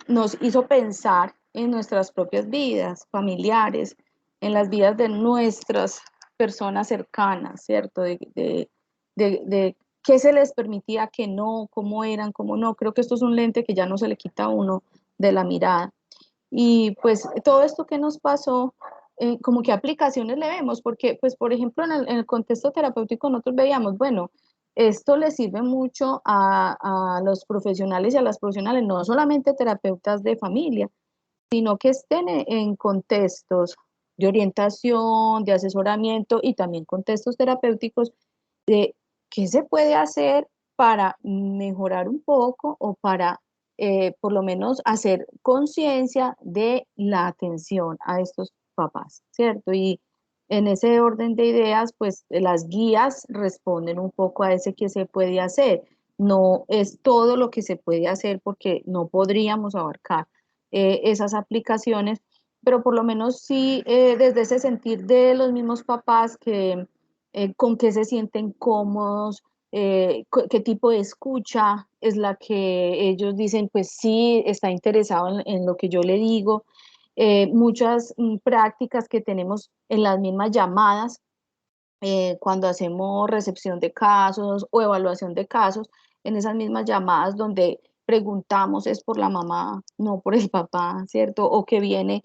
Nos hizo pensar en nuestras propias vidas familiares, en las vidas de nuestras personas cercanas, ¿cierto? De qué se les permitía, qué no, cómo eran, cómo no. Creo que esto es un lente que ya no se le quita a uno de la mirada. Y pues todo esto que nos pasó, como qué aplicaciones le vemos, porque pues por ejemplo en el contexto terapéutico nosotros veíamos, bueno, esto le sirve mucho a los profesionales y a las profesionales, no solamente terapeutas de familia, sino que estén en contextos de orientación, de asesoramiento y también contextos terapéuticos de qué se puede hacer para mejorar un poco o para por lo menos hacer conciencia de la atención a estos papás, ¿cierto? Y en ese orden de ideas, pues las guías responden un poco a ese que se puede hacer. No es todo lo que se puede hacer porque no podríamos abarcar esas aplicaciones, pero por lo menos sí desde ese sentir de los mismos papás que con qué se sienten cómodos, qué tipo de escucha es la que ellos dicen, pues sí, está interesado en lo que yo le digo. Muchas prácticas que tenemos en las mismas llamadas, cuando hacemos recepción de casos o evaluación de casos, en esas mismas llamadas donde preguntamos es por la mamá, no por el papá, ¿cierto? O que viene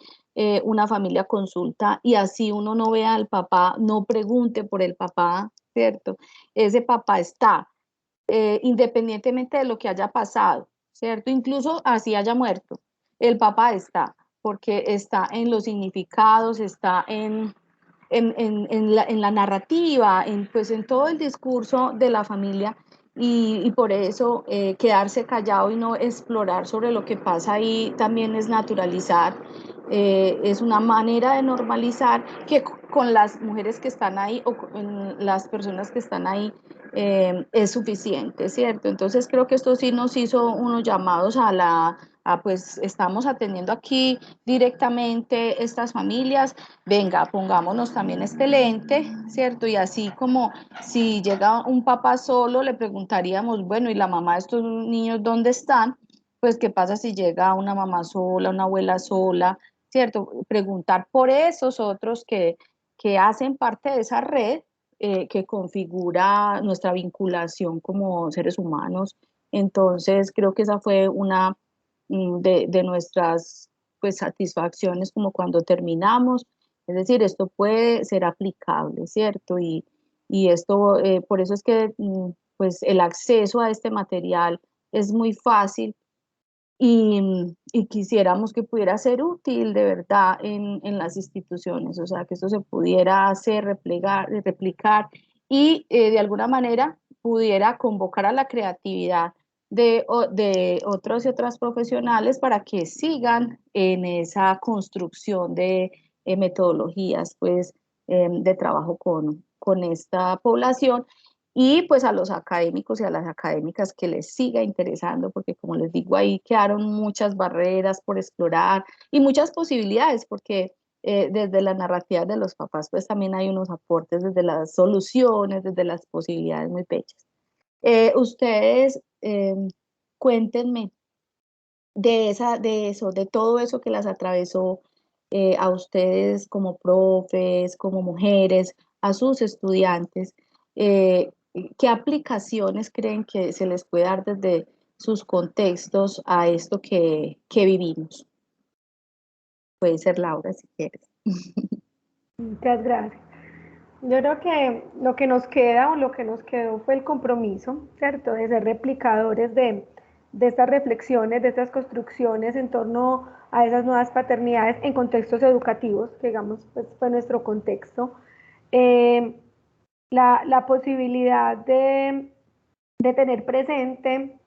una familia a consulta y así uno no vea al papá, no pregunte por el papá, ¿cierto? Ese papá está, independientemente de lo que haya pasado, ¿cierto? Incluso así haya muerto, el papá está, porque está en los significados, está en la narrativa, pues en todo el discurso de la familia y por eso quedarse callado y no explorar sobre lo que pasa ahí también es naturalizar, es una manera de normalizar que con las mujeres que están ahí o con las personas que están ahí es suficiente, ¿cierto? Entonces creo que esto sí nos hizo unos llamados pues estamos atendiendo aquí directamente estas familias, venga, pongámonos también este lente, ¿cierto? Y así como si llega un papá solo, le preguntaríamos, bueno, ¿y la mamá de estos niños dónde están? Pues, ¿qué pasa si llega una mamá sola, una abuela sola, ¿cierto? Preguntar por esos otros que hacen parte de esa red que configura nuestra vinculación como seres humanos. Entonces, creo que esa fue una de nuestras pues, satisfacciones como cuando terminamos. Es decir, esto puede ser aplicable, ¿cierto? y esto, por eso es que pues el acceso a este material es muy fácil y quisiéramos que pudiera ser útil de verdad en las instituciones, o sea, que esto se pudiera hacer, replicar y de alguna manera pudiera convocar a la creatividad de otros y otras profesionales para que sigan en esa construcción de metodologías pues, de trabajo con esta población y pues a los académicos y a las académicas que les siga interesando, porque como les digo, ahí quedaron muchas barreras por explorar y muchas posibilidades, porque desde la narrativa de los papás pues también hay unos aportes desde las soluciones, desde las posibilidades muy bellas. Ustedes cuéntenme de eso, de todo eso que las atravesó a ustedes como profes, como mujeres, a sus estudiantes. ¿Qué aplicaciones creen que se les puede dar desde sus contextos a esto que vivimos? Puede ser Laura, si quieres. Muchas gracias. Yo creo que lo que nos queda o lo que nos quedó fue el compromiso, ¿cierto? De ser replicadores de estas reflexiones, de estas construcciones en torno a esas nuevas paternidades en contextos educativos, que digamos, pues fue nuestro contexto. La posibilidad de tener presente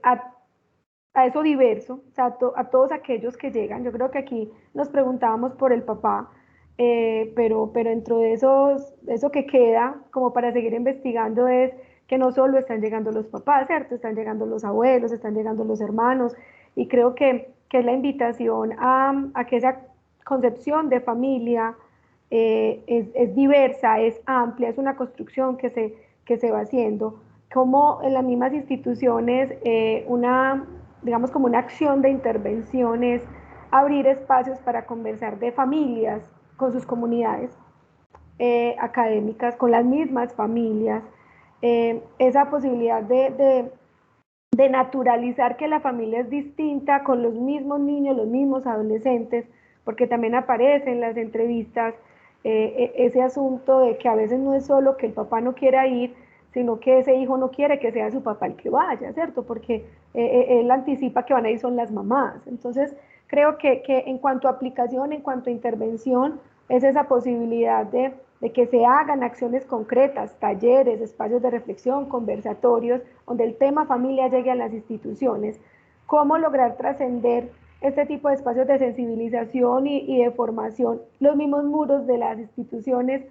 a eso diverso, o sea, a todos aquellos que llegan. Yo creo que aquí nos preguntábamos por el papá, pero dentro de eso que queda como para seguir investigando es que no solo están llegando los papás, ¿cierto? Están llegando los abuelos, están llegando los hermanos, y creo que es la invitación a que esa concepción de familia es diversa, es amplia, es una construcción que se va haciendo, como en las mismas instituciones digamos como una acción de intervenciones, abrir espacios para conversar de familias con sus comunidades académicas, con las mismas familias, esa posibilidad de naturalizar que la familia es distinta con los mismos niños, los mismos adolescentes, porque también aparece en las entrevistas ese asunto de que a veces no es solo que el papá no quiera ir, sino que ese hijo no quiere que sea su papá el que vaya, ¿cierto? Porque él anticipa que van a ir son las mamás. Entonces, creo que en cuanto a aplicación, en cuanto a intervención, es esa posibilidad de que se hagan acciones concretas, talleres, espacios de reflexión, conversatorios, donde el tema familia llegue a las instituciones. Cómo lograr trascender este tipo de espacios de sensibilización y de formación, los mismos muros de las instituciones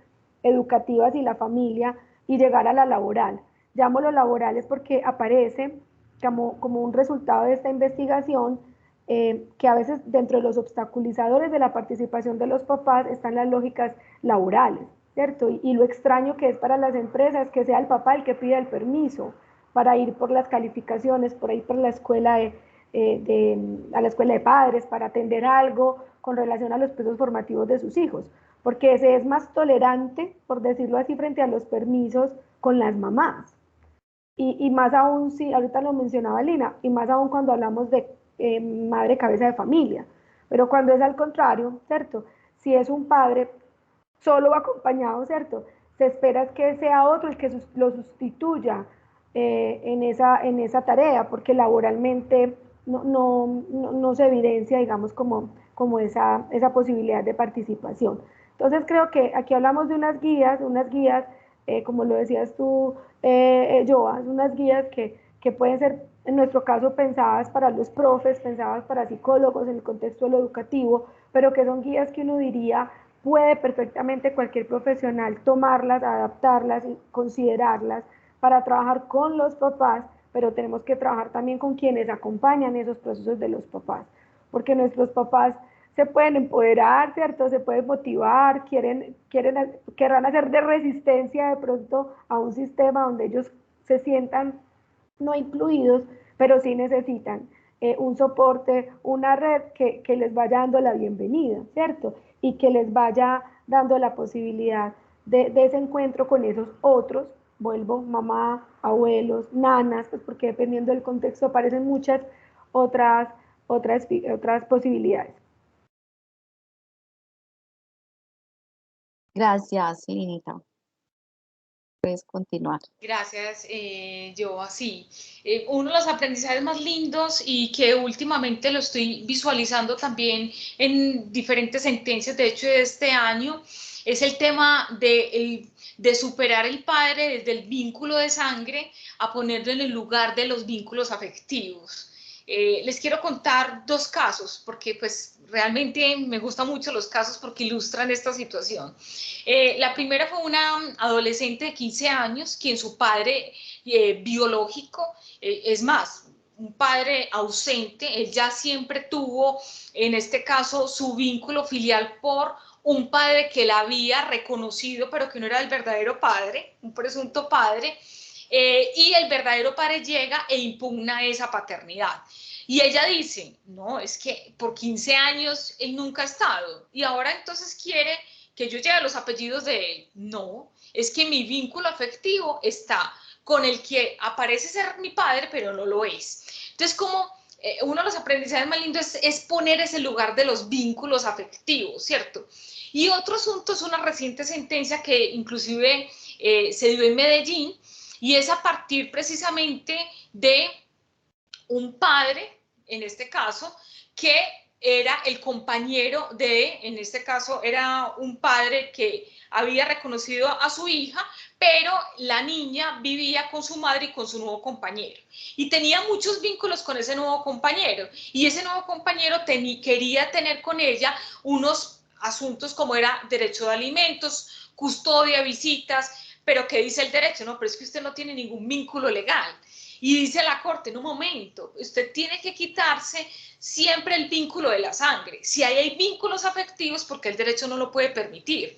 educativas y la familia, y llegar a la laboral. Llamo lo laboral es porque aparece como un resultado de esta investigación que a veces dentro de los obstaculizadores de la participación de los papás están las lógicas laborales, ¿cierto? Y lo extraño que es para las empresas que sea el papá el que pida el permiso para ir por las calificaciones, por ir por la escuela a la escuela de padres, para atender algo con relación a los procesos formativos de sus hijos, porque se es más tolerante, por decirlo así, frente a los permisos con las mamás. Y más aún, sí, ahorita lo mencionaba Lina, y más aún cuando hablamos de madre cabeza de familia, pero cuando es al contrario, ¿cierto? Si es un padre solo acompañado, ¿cierto? Se espera que sea otro el que lo sustituya en esa tarea, porque laboralmente no se evidencia, digamos, como esa posibilidad de participación. Entonces creo que aquí hablamos de unas guías, como lo decías tú, Joa, unas guías que pueden ser, en nuestro caso, pensadas para los profes, pensadas para psicólogos en el contexto de lo educativo, pero que son guías que uno diría puede perfectamente cualquier profesional tomarlas, adaptarlas y considerarlas para trabajar con los papás, pero tenemos que trabajar también con quienes acompañan esos procesos de los papás, porque nuestros papás se pueden empoderar, ¿cierto? Se pueden motivar, querrán hacer de resistencia de pronto a un sistema donde ellos se sientan no incluidos, pero sí necesitan un soporte, una red que les vaya dando la bienvenida, ¿cierto? Y que les vaya dando la posibilidad de ese encuentro con esos otros, vuelvo, mamá, abuelos, nanas, pues porque dependiendo del contexto aparecen muchas otras posibilidades. Gracias, Linita. Puedes continuar. Gracias, yo así. Uno de los aprendizajes más lindos y que últimamente lo estoy visualizando también en diferentes sentencias, de hecho de este año, es el tema de superar el padre desde el vínculo de sangre a ponerlo en el lugar de los vínculos afectivos. Les quiero contar dos casos, porque pues realmente me gustan mucho los casos porque ilustran esta situación. La primera fue una adolescente de 15 años, quien su padre biológico, es más, un padre ausente, él ya siempre tuvo, en este caso, su vínculo filial por un padre que la había reconocido, pero que no era el verdadero padre, un presunto padre, y el verdadero padre llega e impugna esa paternidad. Y ella dice, no, es que por 15 años él nunca ha estado, y ahora entonces quiere que yo lleve los apellidos de él. No, es que mi vínculo afectivo está con el que aparece ser mi padre, pero no lo es. Entonces, como uno de los aprendizajes más lindos es poner ese lugar de los vínculos afectivos, ¿cierto? Y otro asunto es una reciente sentencia que inclusive se dio en Medellín, y es a partir precisamente de un padre, en este caso, que era el compañero de, en este caso, era un padre que había reconocido a su hija, pero la niña vivía con su madre y con su nuevo compañero. Y tenía muchos vínculos con ese nuevo compañero. Y ese nuevo compañero quería tener con ella unos asuntos como era derecho de alimentos, custodia, visitas, pero ¿qué dice el derecho? No, pero es que usted no tiene ningún vínculo legal. Y dice la Corte, en un momento, usted tiene que quitarse siempre el vínculo de la sangre. Si hay vínculos afectivos, porque el derecho no lo puede permitir.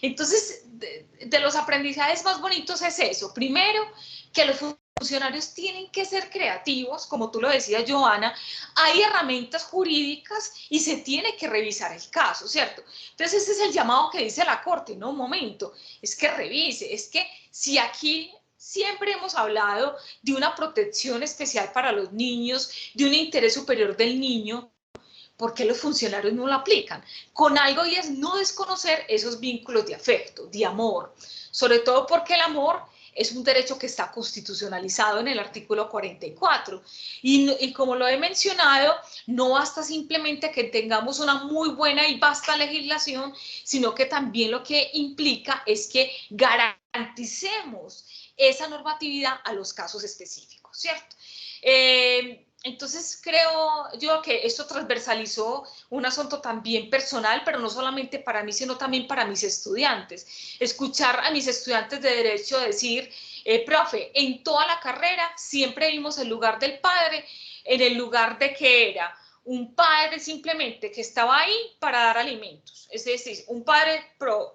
Entonces, de los aprendizajes más bonitos es eso. Primero, que los funcionarios tienen que ser creativos, como tú lo decías, Joana, hay herramientas jurídicas y se tiene que revisar el caso, ¿cierto? Entonces, ese es el llamado que dice la Corte, no, un momento, es que revise, es que si aquí siempre hemos hablado de una protección especial para los niños, de un interés superior del niño, ¿por qué los funcionarios no lo aplican? Con algo, y es no desconocer esos vínculos de afecto, de amor, sobre todo porque el amor es un derecho que está constitucionalizado en el artículo 44. Y como lo he mencionado, no basta simplemente que tengamos una muy buena y vasta legislación, sino que también lo que implica es que garanticemos esa normatividad a los casos específicos, ¿cierto? Entonces creo yo que esto transversalizó un asunto también personal, pero no solamente para mí, sino también para mis estudiantes. Escuchar a mis estudiantes de Derecho decir, profe, en toda la carrera siempre vimos el lugar del padre, en el lugar de que era un padre simplemente que estaba ahí para dar alimentos, es decir, un padre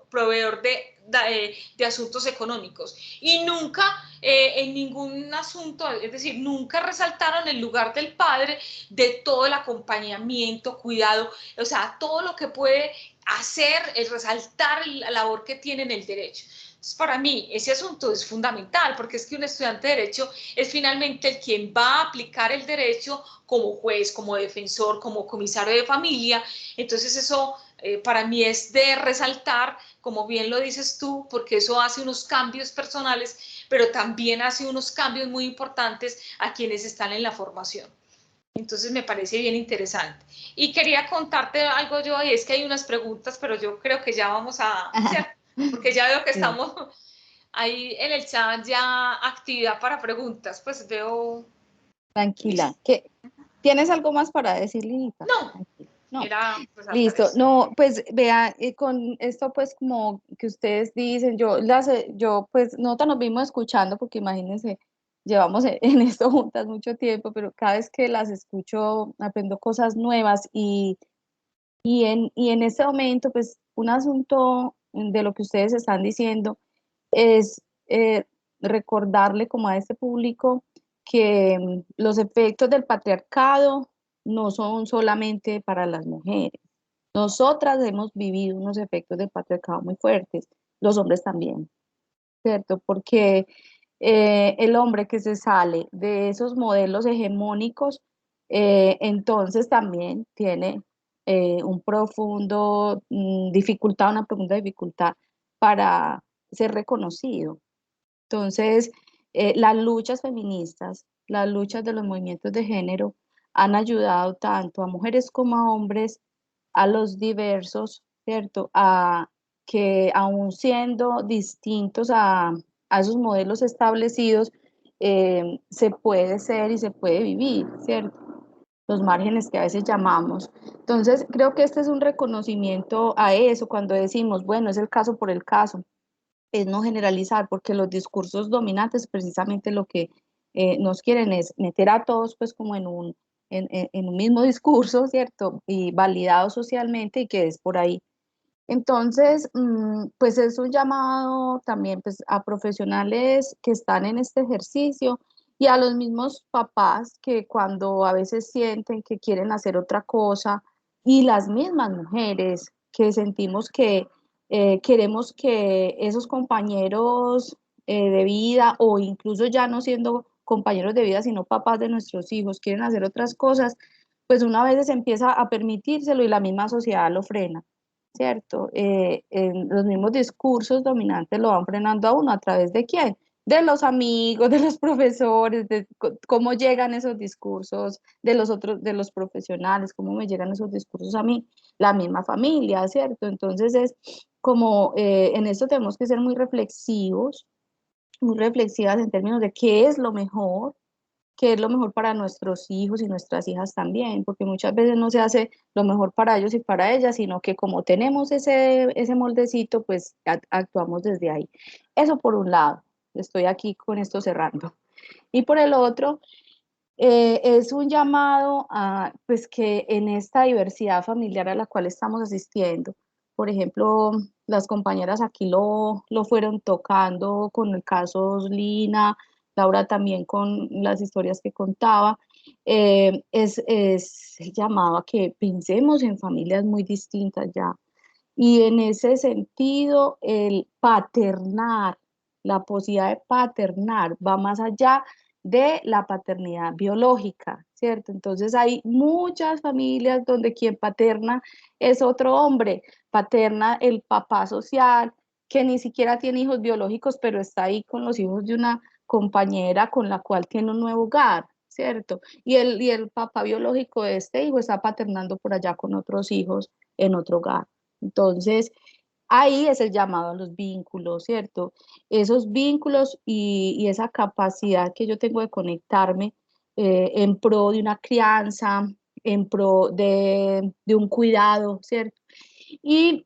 proveedor de asuntos económicos, y nunca en ningún asunto, es decir, nunca resaltaron el lugar del padre de todo el acompañamiento, cuidado, o sea, todo lo que puede hacer, es resaltar la labor que tiene en el derecho. Entonces, para mí, ese asunto es fundamental, porque es que un estudiante de derecho es finalmente el quien va a aplicar el derecho como juez, como defensor, como comisario de familia. Entonces, eso para mí es de resaltar, como bien lo dices tú, porque eso hace unos cambios personales, pero también hace unos cambios muy importantes a quienes están en la formación. Entonces me parece bien interesante. Y quería contarte algo yo, y es que hay unas preguntas, pero yo creo que ya vamos a hacer, porque ya veo que estamos ahí en el chat, ya actividad para preguntas, pues veo... Tranquila. ¿Tienes algo más para decir, Linita? No, no. Era, pues, Listo, no, pues vea, con esto pues como que ustedes dicen, yo pues nosotros nos vimos escuchando porque imagínense, llevamos en esto juntas mucho tiempo, pero cada vez que las escucho aprendo cosas nuevas y en este momento pues un asunto de lo que ustedes están diciendo es recordarle como a este público que los efectos del patriarcado no son solamente para las mujeres. Nosotras hemos vivido unos efectos del patriarcado muy fuertes, los hombres también, ¿cierto? Porque el hombre que se sale de esos modelos hegemónicos, entonces también tiene un profundo dificultad, una profunda dificultad para ser reconocido. Entonces, las luchas feministas, las luchas de los movimientos de género han ayudado tanto a mujeres como a hombres, a los diversos, ¿cierto? A que aún siendo distintos a esos modelos establecidos, se puede ser y se puede vivir, ¿cierto? Los márgenes que a veces llamamos. Entonces, creo que este es un reconocimiento a eso, cuando decimos, bueno, es el caso por el caso, es no generalizar, porque los discursos dominantes precisamente lo que nos quieren es meter a todos pues como en un mismo discurso, ¿cierto? Y validado socialmente y que es por ahí. Entonces, pues es un llamado también pues, a profesionales que están en este ejercicio y a los mismos papás que cuando a veces sienten que quieren hacer otra cosa y las mismas mujeres que sentimos que queremos que esos compañeros de vida o incluso ya no siendo compañeros de vida, sino papás de nuestros hijos, quieren hacer otras cosas, pues una vez se empieza a permitírselo y la misma sociedad lo frena. ¿Cierto? Los mismos discursos dominantes lo van frenando a uno a través de quién, de los amigos, de los profesores, de cómo llegan esos discursos, de los otros, de los profesionales, cómo me llegan esos discursos a mí, la misma familia, ¿cierto? Entonces es como en esto tenemos que ser muy reflexivas en términos de qué es lo mejor para nuestros hijos y nuestras hijas también, porque muchas veces no se hace lo mejor para ellos y para ellas, sino que como tenemos ese moldecito, pues actuamos desde ahí. Eso por un lado, estoy aquí con esto cerrando. Y por el otro, es un llamado a, pues que en esta diversidad familiar a la cual estamos asistiendo, por ejemplo, las compañeras aquí lo fueron tocando con el caso Lina, Laura también con las historias que contaba, es llamado a que pensemos en familias muy distintas ya. Y en ese sentido, el paternar, la posibilidad de paternar va más allá de la paternidad biológica, ¿cierto? Entonces hay muchas familias donde quien paterna es otro hombre, paterna el papá social, que ni siquiera tiene hijos biológicos, pero está ahí con los hijos de una compañera con la cual tiene un nuevo hogar, ¿cierto? Y el papá biológico de este hijo está paternando por allá con otros hijos en otro hogar. Entonces, ahí es el llamado a los vínculos, ¿cierto? Esos vínculos y esa capacidad que yo tengo de conectarme en pro de una crianza, en pro de un cuidado, ¿cierto? Y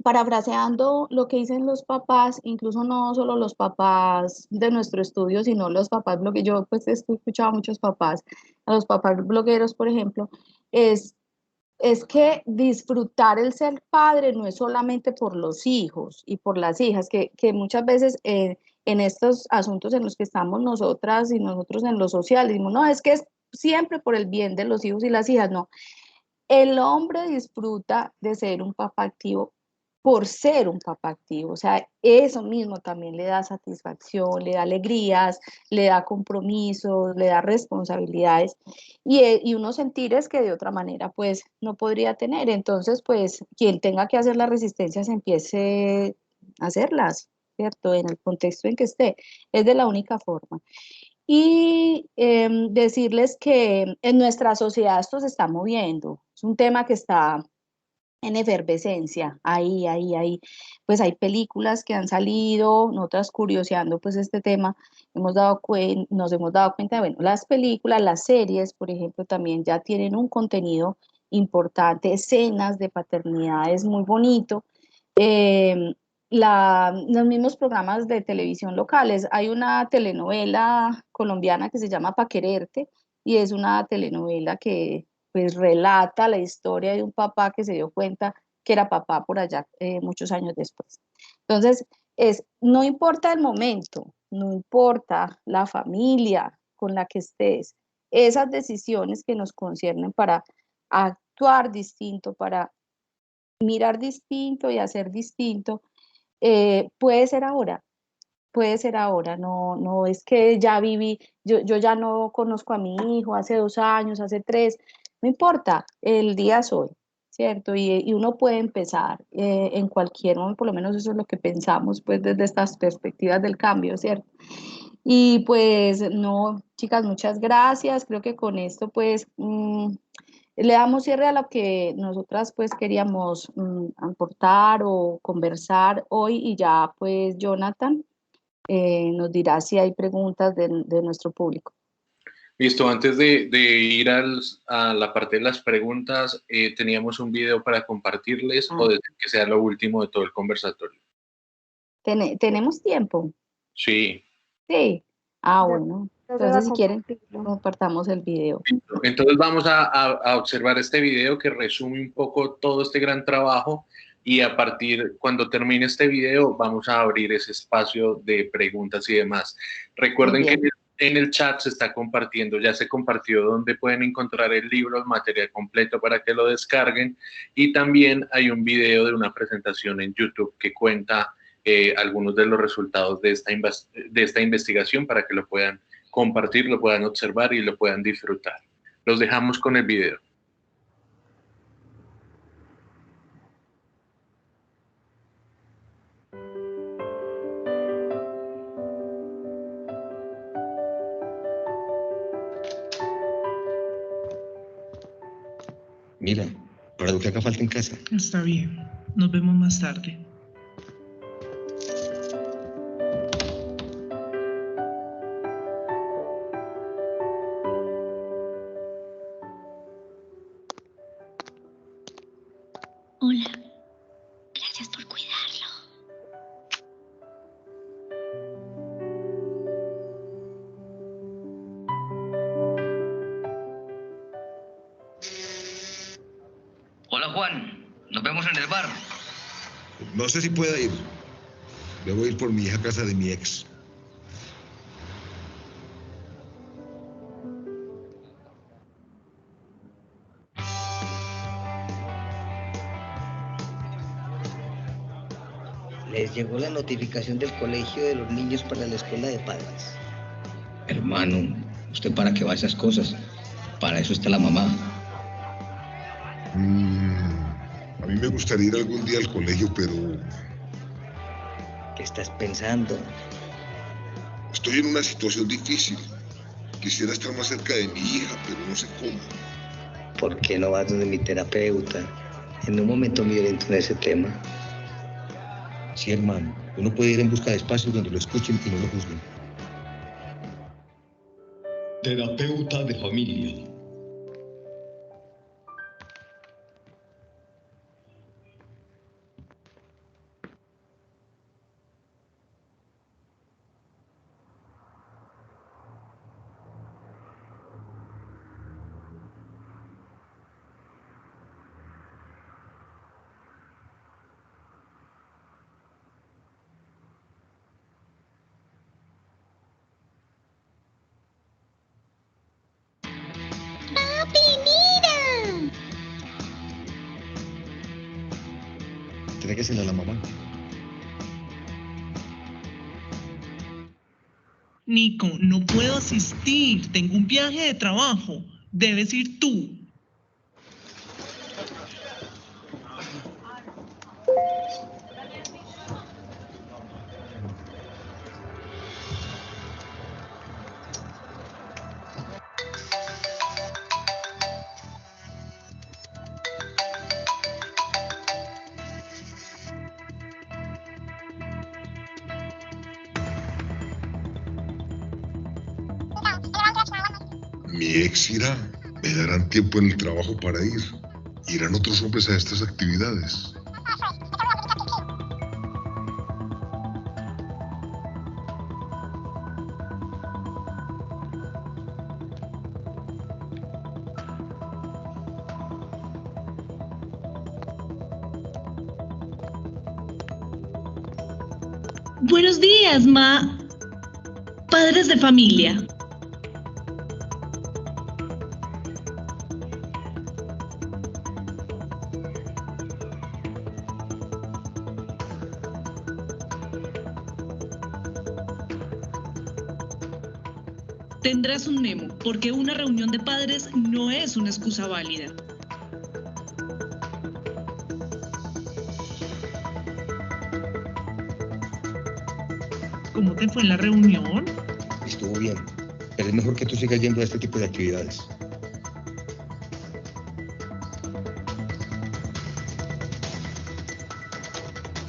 parafraseando lo que dicen los papás, incluso no solo los papás de nuestro estudio, sino los papás blogueros, yo pues he escuchado a muchos papás, a los papás blogueros, por ejemplo, es que disfrutar el ser padre no es solamente por los hijos y por las hijas, que muchas veces en estos asuntos en los que estamos nosotras y nosotros en lo social, decimos, no, es que es siempre por el bien de los hijos y las hijas, no. El hombre disfruta de ser un papá activo por ser un papá activo, o sea, eso mismo también le da satisfacción, le da alegrías, le da compromisos, le da responsabilidades y unos sentires que de otra manera pues no podría tener. Entonces pues quien tenga que hacer las resistencias empiece a hacerlas, ¿cierto? En el contexto en que esté, es de la única forma. Y decirles que en nuestra sociedad esto se está moviendo, es un tema que está en efervescencia, ahí, pues hay películas que han salido, nosotras curioseando pues este tema, nos hemos dado cuenta, bueno, las películas, las series, por ejemplo, también ya tienen un contenido importante, escenas de paternidades muy bonito, los mismos programas de televisión locales, hay una telenovela colombiana que se llama Pa' Quererte, y es una telenovela que pues relata la historia de un papá que se dio cuenta que era papá por allá muchos años después. Entonces, no importa el momento, no importa la familia con la que estés, esas decisiones que nos conciernen para actuar distinto, para mirar distinto y hacer distinto, puede ser ahora, no, no es que ya viví, yo ya no conozco a mi hijo hace 2 años, hace 3, no importa, el día es hoy, ¿cierto? Y uno puede empezar en cualquier momento, por lo menos eso es lo que pensamos, pues desde estas perspectivas del cambio, ¿cierto? Y pues no, chicas, muchas gracias. Creo que con esto pues le damos cierre a lo que nosotras pues queríamos aportar o conversar hoy y ya pues Jonathan nos dirá si hay preguntas de nuestro público. Listo, antes de ir a la parte de las preguntas, teníamos un video para compartirles o decir que sea lo último de todo el conversatorio. ¿Tenemos tiempo? Sí. Sí. Bueno. Entonces, si quieren, compartamos el video. Entonces vamos a observar este video que resume un poco todo este gran trabajo y cuando termine este video, vamos a abrir ese espacio de preguntas y demás. Recuerden que en el chat se está compartiendo, ya se compartió donde pueden encontrar el libro, el material completo para que lo descarguen, y también hay un video de una presentación en YouTube que cuenta algunos de los resultados de esta investigación para que lo puedan compartir, lo puedan observar y lo puedan disfrutar. Los dejamos con el video. Mira, para lo que haga falta en casa. Está bien, nos vemos más tarde. Hola, gracias por cuidarlo. Hola Juan, nos vemos en el bar. No sé si pueda ir. Debo ir por mi hija a casa de mi ex. Les llegó la notificación del colegio de los niños para la escuela de padres. Hermano, ¿usted para qué va a esas cosas? Para eso está la mamá. A mí me gustaría ir algún día al colegio, pero... ¿Qué estás pensando? Estoy en una situación difícil. Quisiera estar más cerca de mi hija, pero no sé cómo. ¿Por qué no vas donde mi terapeuta? En un momento me oriento en ese tema. Sí, hermano. Uno puede ir en busca de espacios donde lo escuchen y no lo juzguen. Terapeuta de familia. Tráigasela a la mamá. Nico, no puedo asistir. Tengo un viaje de trabajo. Debes ir tú. Mi ex irá. Me darán tiempo en el trabajo para ir. Irán otros hombres a estas actividades. Buenos días, padres de familia. Tendrás un memo, porque una reunión de padres no es una excusa válida. ¿Cómo te fue en la reunión? Estuvo bien, pero es mejor que tú sigas yendo a este tipo de actividades.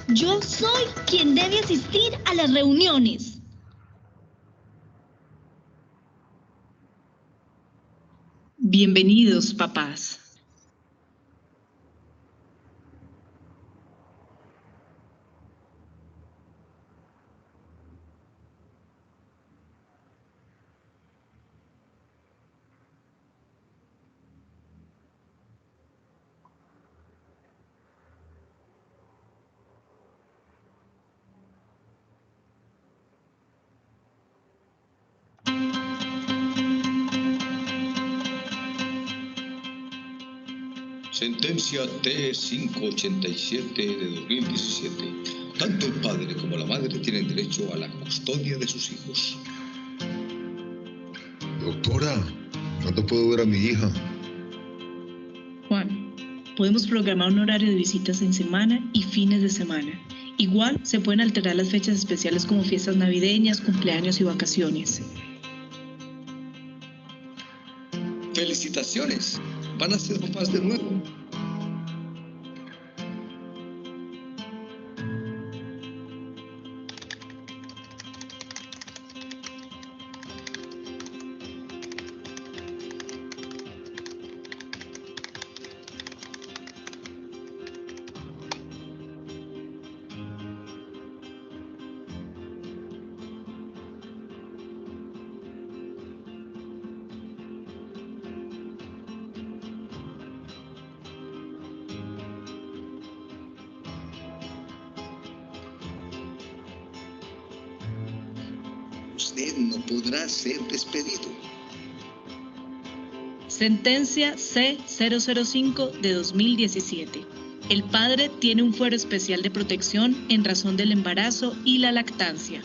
Yo soy quien debe asistir a las reuniones. Bienvenidos, papás. Sentencia T-587 de 2017. Tanto el padre como la madre tienen derecho a la custodia de sus hijos. Doctora, ¿cuándo puedo ver a mi hija? Juan, podemos programar un horario de visitas en semana y fines de semana. Igual se pueden alterar las fechas especiales como fiestas navideñas, cumpleaños y vacaciones. ¡Felicitaciones! Van a ser papás de nuevo. Usted no podrá ser despedido. Sentencia C-005 de 2017. El padre tiene un fuero especial de protección en razón del embarazo y la lactancia,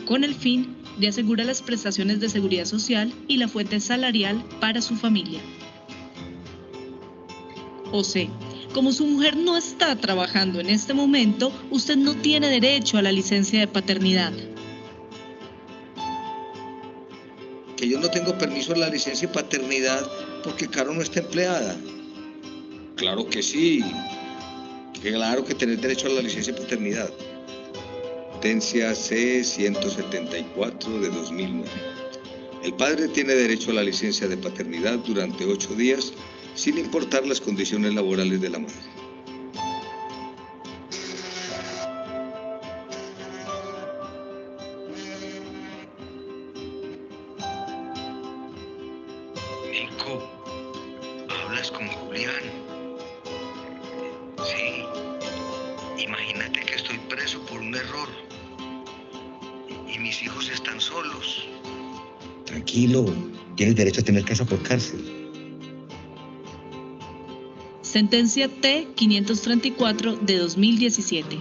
con el fin de asegurar las prestaciones de seguridad social y la fuente salarial para su familia. O sea, como su mujer no está trabajando en este momento, usted no tiene derecho a la licencia de paternidad. Que yo no tengo permiso de la licencia de paternidad porque Caro no está empleada. Claro que sí. Claro que tenés derecho a la licencia de paternidad. Sentencia C-174 de 2009. El padre tiene derecho a la licencia de paternidad durante 8 días, sin importar las condiciones laborales de la madre. Nico, hablas con Julián. Sí, imagínate que estoy preso por un error y mis hijos están solos. Tranquilo, tienes derecho a tener casa por cárcel. Sentencia T-534 de 2017.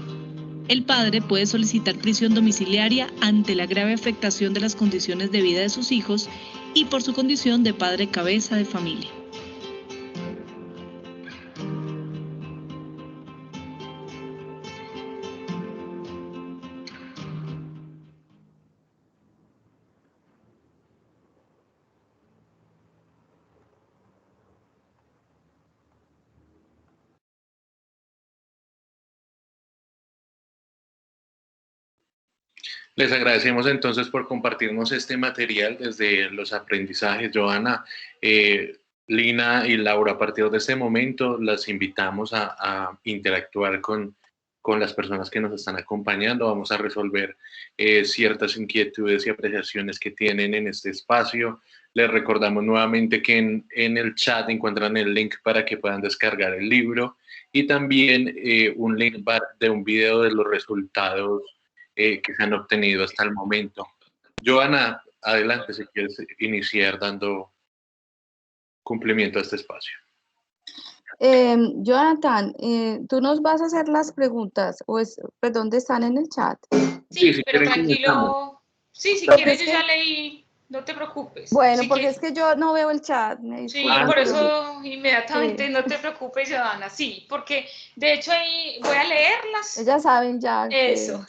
El padre puede solicitar prisión domiciliaria ante la grave afectación de las condiciones de vida de sus hijos y por su condición de padre cabeza de familia. Les agradecemos entonces por compartirnos este material desde los aprendizajes. Joana, Lina y Laura, a partir de este momento las invitamos a interactuar con las personas que nos están acompañando. Vamos a resolver ciertas inquietudes y apreciaciones que tienen en este espacio. Les recordamos nuevamente que en el chat encuentran el link para que puedan descargar el libro y también un link de un video de los resultados que se han obtenido hasta el momento. Joana, adelante si quieres iniciar dando cumplimiento a este espacio. Jonathan, ¿tú nos vas a hacer las preguntas o pues dónde están en el chat? Sí, si pero quieren tranquilo. Sí, si Porque quieres es yo ya que- leí No te preocupes. Bueno, Sí porque que, es que yo no veo el chat. sí, por eso inmediatamente, sí. no te preocupes, Joana, sí, porque de hecho ahí voy a leerlas. Ellas saben ya Eso,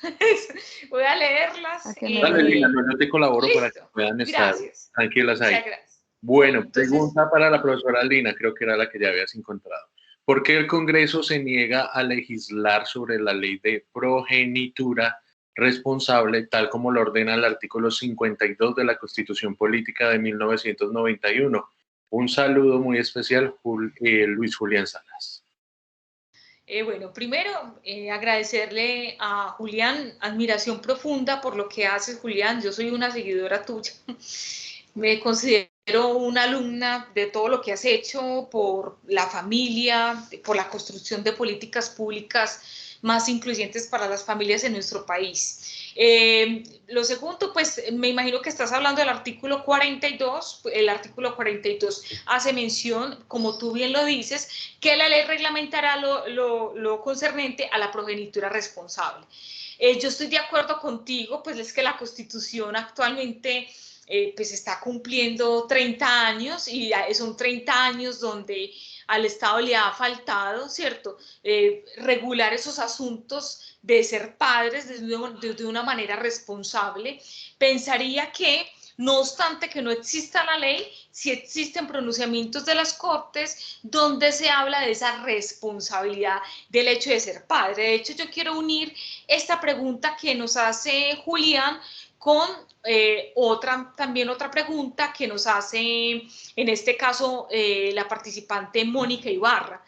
voy a leerlas. Dale, Lina, yo te colaboro para que puedan estar Gracias. tranquilas ahí. Muchas gracias. Bueno, Entonces, pregunta para la profesora Lina, creo que era la que ya habías encontrado. ¿Por qué el Congreso se niega a legislar sobre la ley de progenitura responsable, tal como lo ordena el artículo 52 de la Constitución Política de 1991? Un saludo muy especial, Luis Julián Salas. Bueno, primero agradecerle a Julián, admiración profunda por lo que haces, Julián. Yo soy una seguidora tuya. Me considero una alumna de todo lo que has hecho por la familia, por la construcción de políticas públicas más incluyentes para las familias en nuestro país. Lo segundo, pues me imagino que estás hablando del artículo 42. El artículo 42 hace mención, como tú bien lo dices, que la ley reglamentará lo concernente a la progenitura responsable. Yo estoy de acuerdo contigo, pues es que la Constitución actualmente pues está cumpliendo 30 años y son 30 años donde al Estado le ha faltado, ¿cierto?, regular esos asuntos de ser padres de una manera responsable. Pensaría que, no obstante que no exista la ley, sí existen pronunciamientos de las Cortes donde se habla de esa responsabilidad del hecho de ser padre. De hecho, yo quiero unir esta pregunta que nos hace Julián con también otra pregunta que nos hace, en este caso, la participante Mónica Ibarra,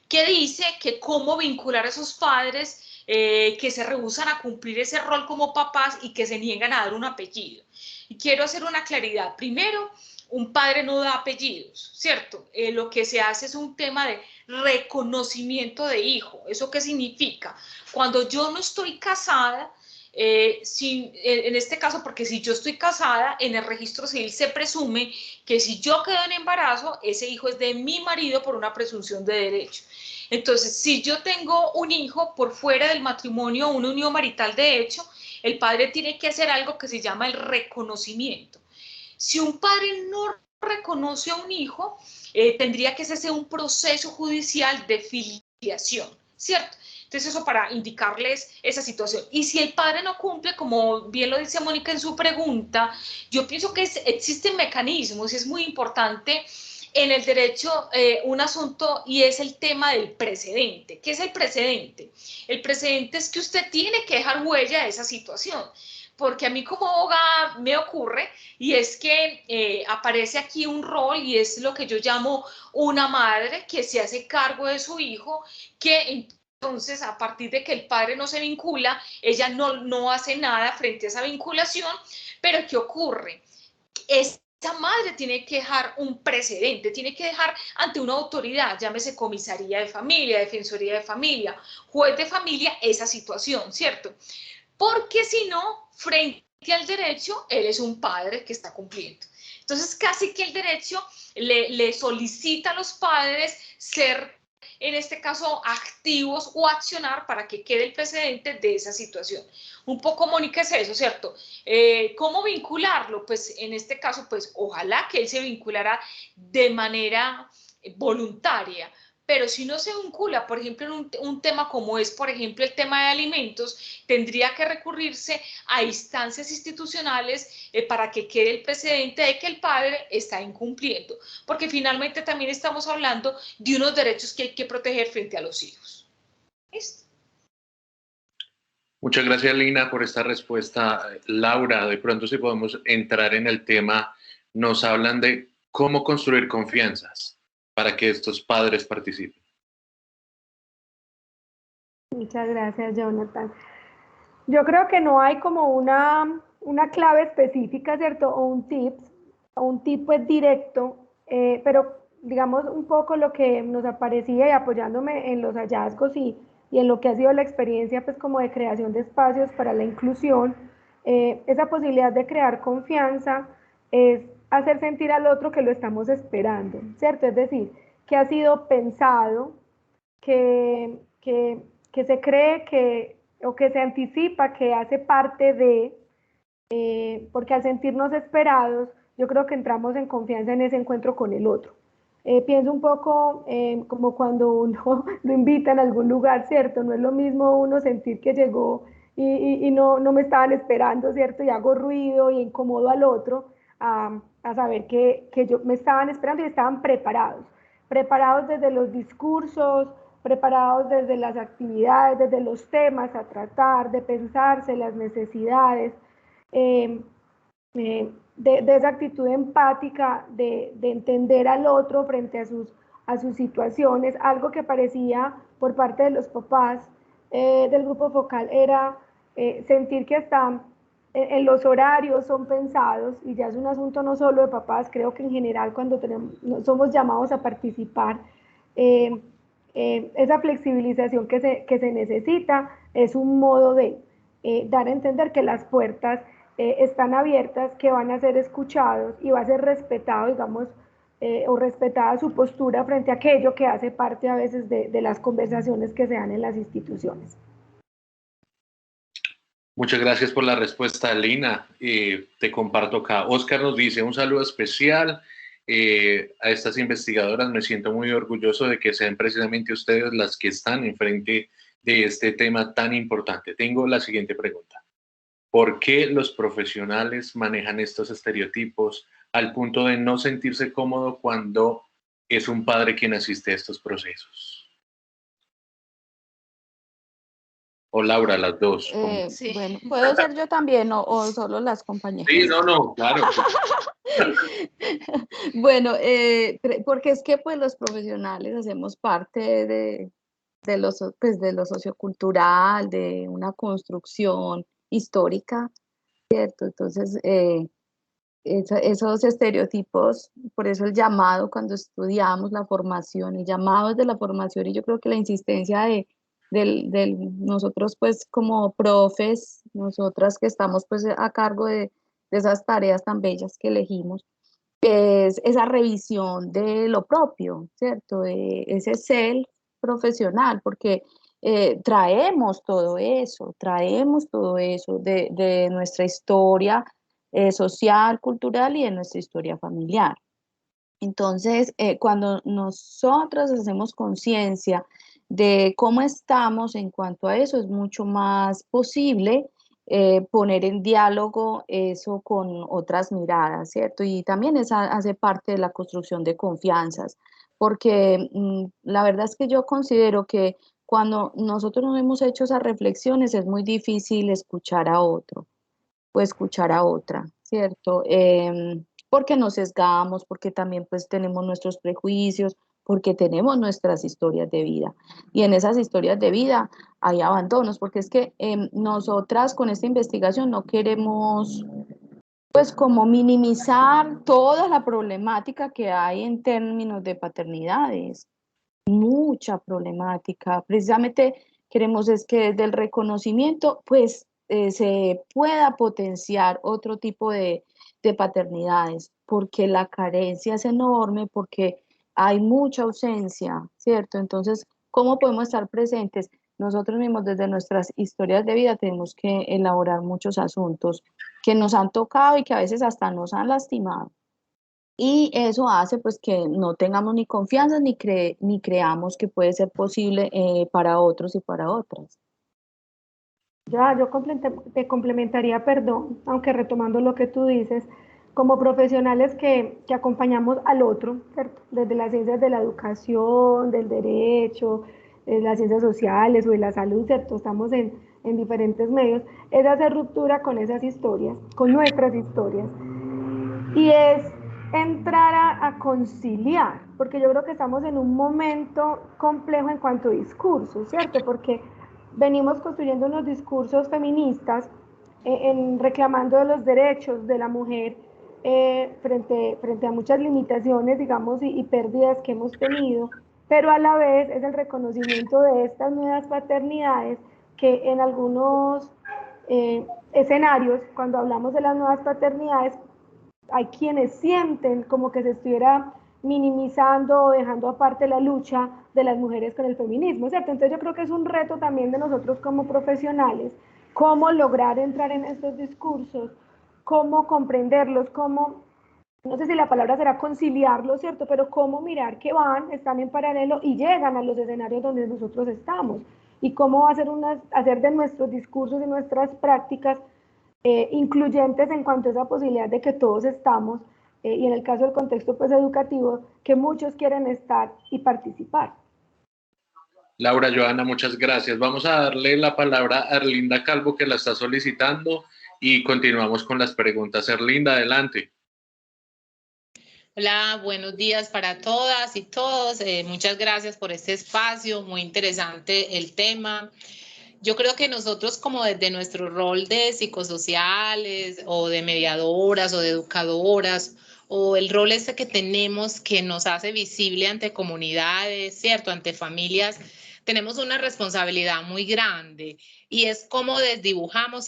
que dice que cómo vincular a esos padres que se rehúsan a cumplir ese rol como papás y que se niegan a dar un apellido. Y quiero hacer una claridad. Primero, un padre no da apellidos, ¿cierto? Lo que se hace es un tema de reconocimiento de hijo. ¿Eso qué significa? Cuando yo no estoy casada, en este caso, porque si yo estoy casada, en el registro civil se presume que si yo quedo en embarazo, ese hijo es de mi marido por una presunción de derecho. Entonces, si yo tengo un hijo por fuera del matrimonio, una unión marital de hecho, el padre tiene que hacer algo que se llama el reconocimiento. Si un padre no reconoce a un hijo, tendría que hacerse un proceso judicial de filiación, ¿cierto? Entonces eso para indicarles esa situación. Y si el padre no cumple, como bien lo dice Mónica en su pregunta, yo pienso que existen mecanismos y es muy importante en el derecho un asunto y es el tema del precedente. ¿Qué es el precedente? El precedente es que usted tiene que dejar huella de esa situación. Porque a mí como abogada me ocurre y es que aparece aquí un rol y es lo que yo llamo una madre que se hace cargo de su hijo, que entonces a partir de que el padre no se vincula, ella no hace nada frente a esa vinculación, pero ¿qué ocurre? Esa madre tiene que dejar un precedente, tiene que dejar ante una autoridad, llámese comisaría de familia, defensoría de familia, juez de familia, esa situación, ¿cierto? Porque si no, frente al derecho, él es un padre que está cumpliendo. Entonces, casi que el derecho le solicita a los padres ser, en este caso, activos o accionar para que quede el precedente de esa situación. Un poco, Mónica, es eso, ¿cierto? ¿Cómo vincularlo? Pues, en este caso, pues, ojalá que él se vinculara de manera voluntaria. Pero si no se vincula, por ejemplo, en un tema como es, por ejemplo, el tema de alimentos, tendría que recurrirse a instancias institucionales para que quede el precedente de que el padre está incumpliendo. Porque finalmente también estamos hablando de unos derechos que hay que proteger frente a los hijos. ¿Listo? Muchas gracias, Lina, por esta respuesta. Laura, de pronto si podemos entrar en el tema, nos hablan de cómo construir confianzas para que estos padres participen. Muchas gracias, Jonathan. Yo creo que no hay como una clave específica, ¿cierto? O un tip pues directo, pero digamos un poco lo que nos aparecía y apoyándome en los hallazgos y en lo que ha sido la experiencia pues como de creación de espacios para la inclusión, esa posibilidad de crear confianza es hacer sentir al otro que lo estamos esperando, ¿cierto? Es decir, que ha sido pensado, que se cree o que se anticipa que hace parte de, porque al sentirnos esperados, yo creo que entramos en confianza en ese encuentro con el otro. Pienso un poco como cuando uno lo invitan a algún lugar, ¿cierto? No es lo mismo uno sentir que llegó y no me estaban esperando, ¿cierto? Y hago ruido y incomodo al otro, a saber que me estaban esperando y estaban preparados desde los discursos, preparados desde las actividades, desde los temas a tratar, de pensarse las necesidades, de esa actitud empática, de entender al otro frente a sus situaciones. Algo que parecía por parte de los papás del grupo focal era sentir que están en los horarios son pensados, y ya es un asunto no solo de papás, creo que en general cuando somos llamados a participar, esa flexibilización que se necesita es un modo de dar a entender que las puertas están abiertas, que van a ser escuchados y va a ser respetado, digamos, o respetada su postura frente a aquello que hace parte a veces de las conversaciones que se dan en las instituciones. Muchas gracias por la respuesta, Lina. Te comparto acá. Oscar nos dice, un saludo especial a estas investigadoras. Me siento muy orgulloso de que sean precisamente ustedes las que están enfrente de este tema tan importante. Tengo la siguiente pregunta. ¿Por qué los profesionales manejan estos estereotipos al punto de no sentirse cómodo cuando es un padre quien asiste a estos procesos? O Laura, las dos. Sí. Bueno, ¿puedo ser yo también o solo las compañeras? Sí, no, claro. Bueno, porque es que pues los profesionales hacemos parte de lo sociocultural, de una construcción histórica, ¿cierto? Entonces, esos estereotipos, por eso el llamado cuando estudiamos la formación, el llamado es de la formación, y yo creo que la insistencia de nosotros pues como profes, nosotras que estamos pues a cargo de esas tareas tan bellas que elegimos, es esa revisión de lo propio, ¿cierto? De ese self profesional, porque traemos todo eso de nuestra historia social, cultural y de nuestra historia familiar. Entonces, cuando nosotros hacemos conciencia de cómo estamos en cuanto a eso, es mucho más posible poner en diálogo eso con otras miradas, ¿cierto? Y también hace parte de la construcción de confianzas, porque la verdad es que yo considero que cuando nosotros no hemos hecho esas reflexiones es muy difícil escuchar a otro o escuchar a otra, ¿cierto? Porque nos sesgamos, porque también pues tenemos nuestros prejuicios, porque tenemos nuestras historias de vida. Y en esas historias de vida hay abandonos, porque es que nosotras con esta investigación no queremos pues como minimizar toda la problemática que hay en términos de paternidades, mucha problemática. Precisamente queremos es que desde el reconocimiento pues se pueda potenciar otro tipo de paternidades, porque la carencia es enorme, porque hay mucha ausencia, ¿cierto? Entonces, ¿cómo podemos estar presentes? Nosotros mismos desde nuestras historias de vida tenemos que elaborar muchos asuntos que nos han tocado y que a veces hasta nos han lastimado. Y eso hace pues que no tengamos ni confianza ni creamos que puede ser posible para otros y para otras. Ya, yo te complementaría, perdón, aunque retomando lo que tú dices, como profesionales que acompañamos al otro, ¿cierto? Desde las ciencias de la educación, del derecho, de las ciencias sociales o de la salud, ¿cierto? Estamos en diferentes medios, es hacer ruptura con esas historias, con nuestras historias. Y es entrar a conciliar, porque yo creo que estamos en un momento complejo en cuanto a discursos, ¿cierto? Porque venimos construyendo unos discursos feministas reclamando los derechos de la mujer frente a muchas limitaciones, digamos, y pérdidas que hemos tenido, pero a la vez es el reconocimiento de estas nuevas paternidades que en algunos escenarios, cuando hablamos de las nuevas paternidades, hay quienes sienten como que se estuviera minimizando o dejando aparte la lucha de las mujeres con el feminismo, ¿cierto? Entonces yo creo que es un reto también de nosotros como profesionales, cómo lograr entrar en estos discursos, cómo comprenderlos, cómo no sé si la palabra será conciliarlo, ¿cierto? Pero cómo mirar que están en paralelo y llegan a los escenarios donde nosotros estamos. Y cómo hacer de nuestros discursos y nuestras prácticas incluyentes en cuanto a esa posibilidad de que todos estamos, y en el caso del contexto pues, educativo, que muchos quieren estar y participar. Laura, Joana, muchas gracias. Vamos a darle la palabra a Erlinda Calvo, que la está solicitando, y continuamos con las preguntas. Erlinda, adelante. Hola, buenos días para todas y todos. Muchas gracias por este espacio, muy interesante el tema. Yo creo que nosotros, como desde nuestro rol de psicosociales o de mediadoras o de educadoras, o el rol ese que tenemos que nos hace visible ante comunidades, ¿cierto? Ante familias, tenemos una responsabilidad muy grande y es como desdibujamos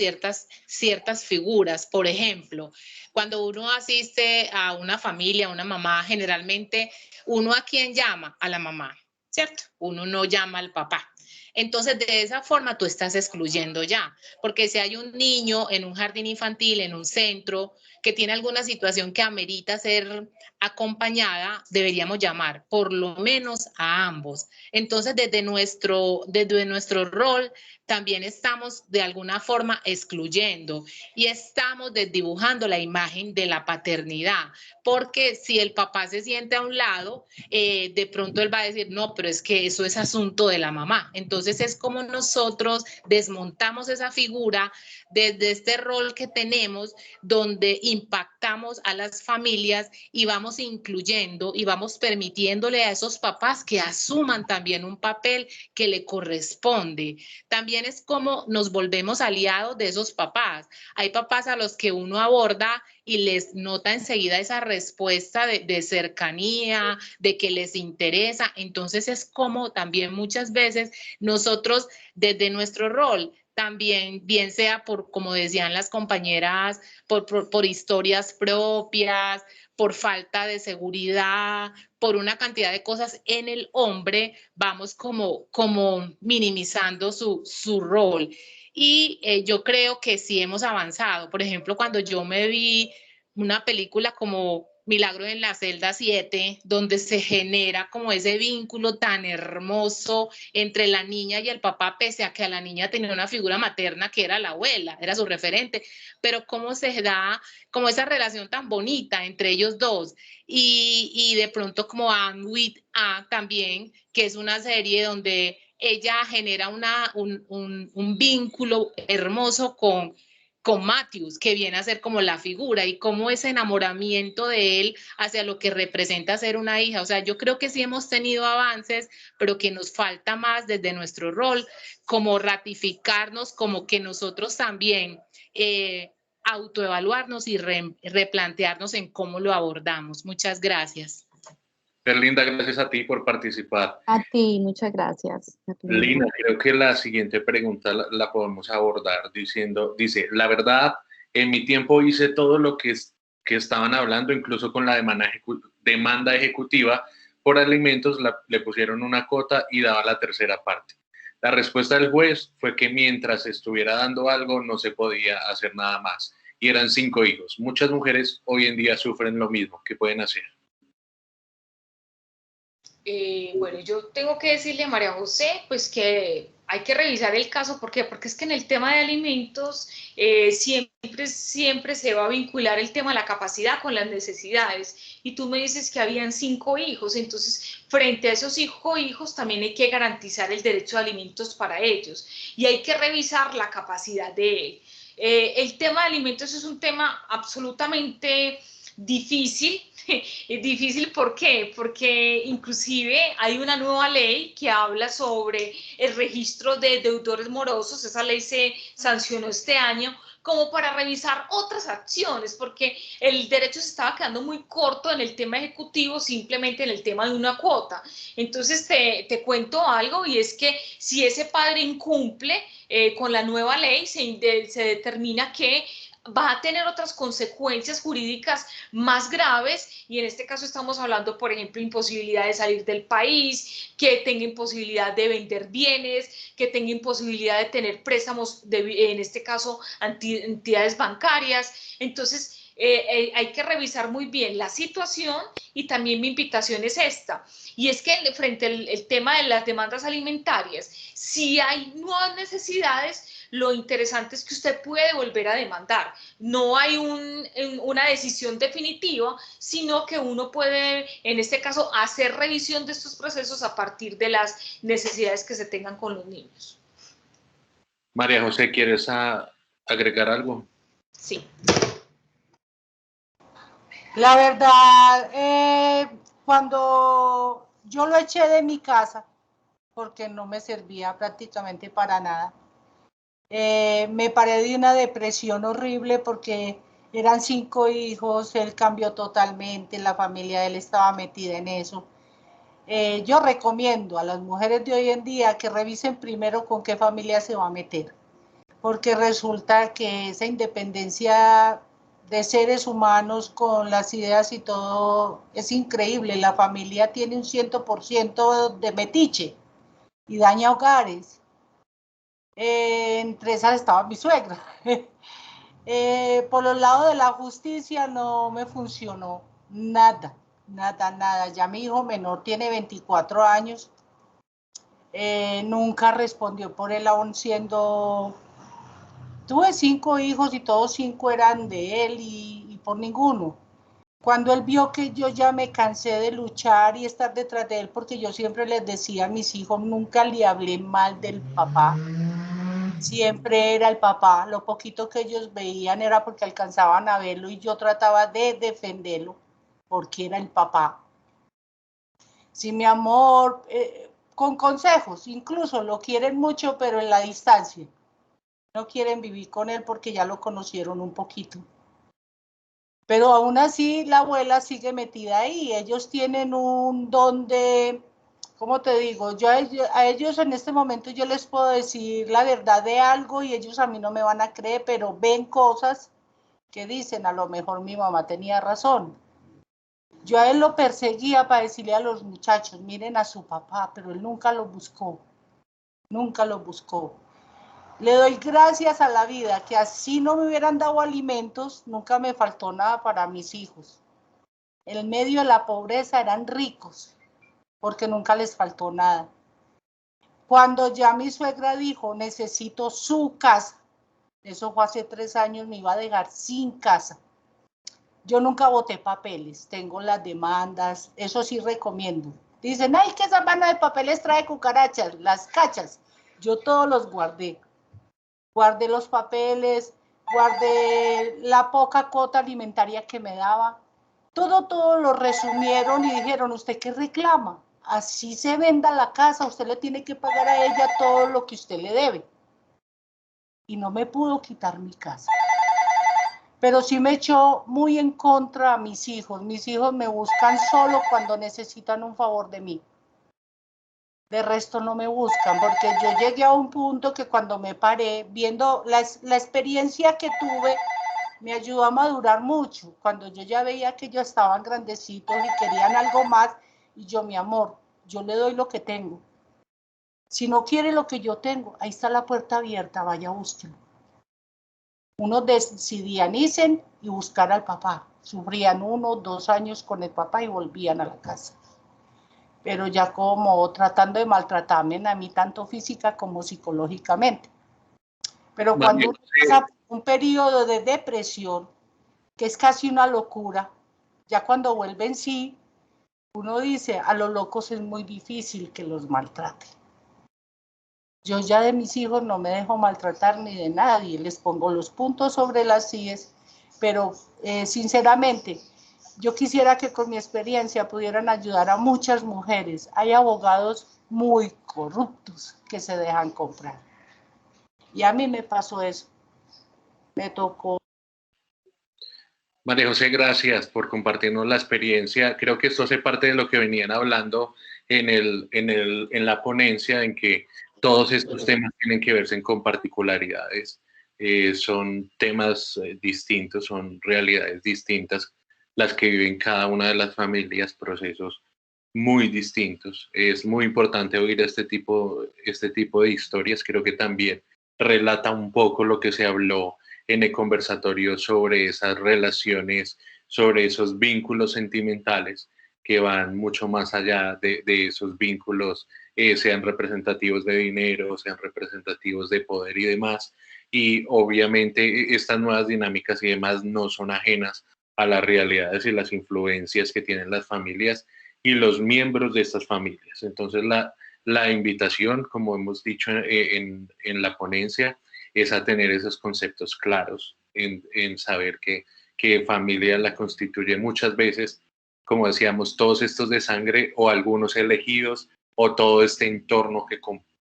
ciertas figuras. Por ejemplo, cuando uno asiste a una familia, a una mamá, generalmente uno a quién llama, a la mamá, ¿cierto? Uno no llama al papá. Entonces, de esa forma tú estás excluyendo ya, porque si hay un niño en un jardín infantil, en un centro, que tiene alguna situación que amerita ser acompañada, deberíamos llamar por lo menos a ambos. Entonces, desde nuestro rol, también estamos de alguna forma excluyendo y estamos desdibujando la imagen de la paternidad, porque si el papá se siente a un lado, de pronto él va a decir, no, pero es que eso es asunto de la mamá. Entonces es como nosotros desmontamos esa figura desde este rol que tenemos, donde impactamos a las familias y vamos incluyendo y vamos permitiéndole a esos papás que asuman también un papel que le corresponde. También es como nos volvemos aliados de esos papás. Hay papás a los que uno aborda y les nota enseguida esa respuesta de cercanía, de que les interesa. Entonces es como también muchas veces nosotros desde nuestro rol, también bien sea por, como decían las compañeras, por historias propias, por falta de seguridad, por una cantidad de cosas en el hombre, vamos como minimizando su rol. Y yo creo que sí hemos avanzado. Por ejemplo, cuando yo me vi una película como Milagro en la celda 7, donde se genera como ese vínculo tan hermoso entre la niña y el papá, pese a que a la niña tenía una figura materna que era la abuela, era su referente, pero cómo se da como esa relación tan bonita entre ellos dos. Y de pronto como Anne with A también, que es una serie donde ella genera un vínculo hermoso con Matthews, que viene a ser como la figura y como ese enamoramiento de él hacia lo que representa ser una hija. O sea, yo creo que sí hemos tenido avances, pero que nos falta más desde nuestro rol, como ratificarnos, como que nosotros también autoevaluarnos y replantearnos en cómo lo abordamos. Muchas gracias. Erlinda, gracias a ti por participar. A ti, muchas gracias. Lina, creo que la siguiente pregunta la podemos abordar dice, la verdad, en mi tiempo hice todo lo que estaban hablando, incluso con la demanda ejecutiva por alimentos, le pusieron una cota y daba la tercera parte. La respuesta del juez fue que mientras estuviera dando algo no se podía hacer nada más. Y eran 5 hijos. Muchas mujeres hoy en día sufren lo mismo. ¿Qué pueden hacer? Bueno, yo tengo que decirle a María José, pues que hay que revisar el caso. ¿Por qué? Porque es que en el tema de alimentos siempre se va a vincular el tema de la capacidad con las necesidades. Y tú me dices que habían 5 hijos, entonces frente a esos 5 hijos también hay que garantizar el derecho a alimentos para ellos. Y hay que revisar la capacidad de él. El tema de alimentos es un tema absolutamente difícil. Difícil, ¿por qué? Porque inclusive hay una nueva ley que habla sobre el registro de deudores morosos. Esa ley se sancionó este año como para revisar otras acciones, porque el derecho se estaba quedando muy corto en el tema ejecutivo, simplemente en el tema de una cuota. Entonces te cuento algo, y es que si ese padre incumple con la nueva ley, se determina que va a tener otras consecuencias jurídicas más graves, y en este caso estamos hablando, por ejemplo, imposibilidad de salir del país, que tenga imposibilidad de vender bienes, que tenga imposibilidad de tener préstamos, en este caso entidades bancarias. Entonces hay que revisar muy bien la situación, y también mi invitación es esta, y es que frente al tema de las demandas alimentarias, si hay nuevas necesidades, lo interesante es que usted puede volver a demandar. No hay una decisión definitiva, sino que uno puede, en este caso, hacer revisión de estos procesos a partir de las necesidades que se tengan con los niños. María José, ¿quieres agregar algo? Sí. La verdad, cuando yo lo eché de mi casa, porque no me servía prácticamente para nada, me paré de una depresión horrible porque eran 5 hijos, él cambió totalmente, la familia de él estaba metida en eso. Yo recomiendo a las mujeres de hoy en día que revisen primero con qué familia se va a meter, porque resulta que esa independencia de seres humanos con las ideas y todo es increíble. La familia tiene un 100% de metiche y daña hogares. Entre esas estaba mi suegra. Por los lados de la justicia no me funcionó nada, nada. Ya mi hijo menor tiene 24 años. Nunca respondió por él aún siendo... Tuve 5 hijos y todos 5 eran de él y por ninguno. Cuando él vio que yo ya me cansé de luchar y estar detrás de él, porque yo siempre les decía a mis hijos, nunca le hablé mal del papá. Siempre era el papá. Lo poquito que ellos veían era porque alcanzaban a verlo y yo trataba de defenderlo porque era el papá. Sí, mi amor, con consejos, incluso lo quieren mucho, pero en la distancia. No quieren vivir con él porque ya lo conocieron un poquito. Pero aún así la abuela sigue metida ahí. Ellos tienen un don de, ¿cómo te digo? Yo a ellos en este momento yo les puedo decir la verdad de algo y ellos a mí no me van a creer, pero ven cosas que dicen, a lo mejor mi mamá tenía razón. Yo a él lo perseguía para decirle a los muchachos, miren a su papá, pero él nunca lo buscó. Nunca lo buscó. Le doy gracias a la vida que así no me hubieran dado alimentos, nunca me faltó nada para mis hijos. En medio de la pobreza eran ricos, porque nunca les faltó nada. Cuando ya mi suegra dijo, necesito su casa, eso fue hace 3 años, me iba a dejar sin casa. Yo nunca boté papeles, tengo las demandas, eso sí recomiendo. Dicen, ay, que esa mano de papeles trae cucarachas, las cachas. Yo todos los guardé. Guardé los papeles, guardé la poca cuota alimentaria que me daba. Todo lo resumieron y dijeron, ¿usted qué reclama? Así se venda la casa, usted le tiene que pagar a ella todo lo que usted le debe. Y no me pudo quitar mi casa. Pero sí me echó muy en contra a mis hijos. Mis hijos me buscan solo cuando necesitan un favor de mí. De resto no me buscan, porque yo llegué a un punto que cuando me paré, viendo la experiencia que tuve, me ayudó a madurar mucho. Cuando yo ya veía que ellos estaban grandecitos y querían algo más, y yo, mi amor, yo le doy lo que tengo. Si no quiere lo que yo tengo, ahí está la puerta abierta, vaya, búsquelo. Unos decidían irse y buscar al papá. Sufrían 1 o 2 años con el papá y volvían a la casa. Pero ya como tratando de maltratarme a mí tanto física como psicológicamente. Pero cuando uno pasa un periodo de depresión, que es casi una locura, ya cuando vuelve en sí, uno dice, a los locos es muy difícil que los maltraten. Yo ya de mis hijos no me dejo maltratar ni de nadie, les pongo los puntos sobre las íes, pero sinceramente, yo quisiera que con mi experiencia pudieran ayudar a muchas mujeres. Hay abogados muy corruptos que se dejan comprar. Y a mí me pasó eso. Me tocó. María José, gracias por compartirnos la experiencia. Creo que esto hace parte de lo que venían hablando en la ponencia, en que todos estos temas tienen que verse con particularidades. Son temas distintos, son realidades distintas las que viven cada una de las familias, procesos muy distintos. Es muy importante oír este tipo de historias. Creo que también relata un poco lo que se habló en el conversatorio sobre esas relaciones, sobre esos vínculos sentimentales que van mucho más allá de esos vínculos, sean representativos de dinero, sean representativos de poder y demás. Y obviamente estas nuevas dinámicas y demás no son ajenas a las realidades y las influencias que tienen las familias y los miembros de estas familias. Entonces la invitación, como hemos dicho en la ponencia, es a tener esos conceptos claros, en saber que familia la constituye muchas veces, como decíamos, todos estos de sangre o algunos elegidos o todo este entorno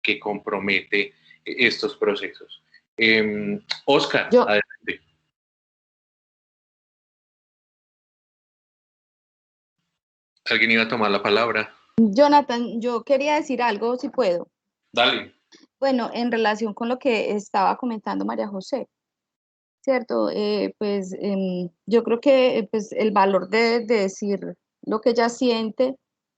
que compromete estos procesos. Oscar, adelante. ¿Alguien iba a tomar la palabra? Jonathan, yo quería decir algo, si puedo. Dale. Bueno, en relación con lo que estaba comentando María José, ¿cierto? Yo creo que pues, el valor de decir lo que ella siente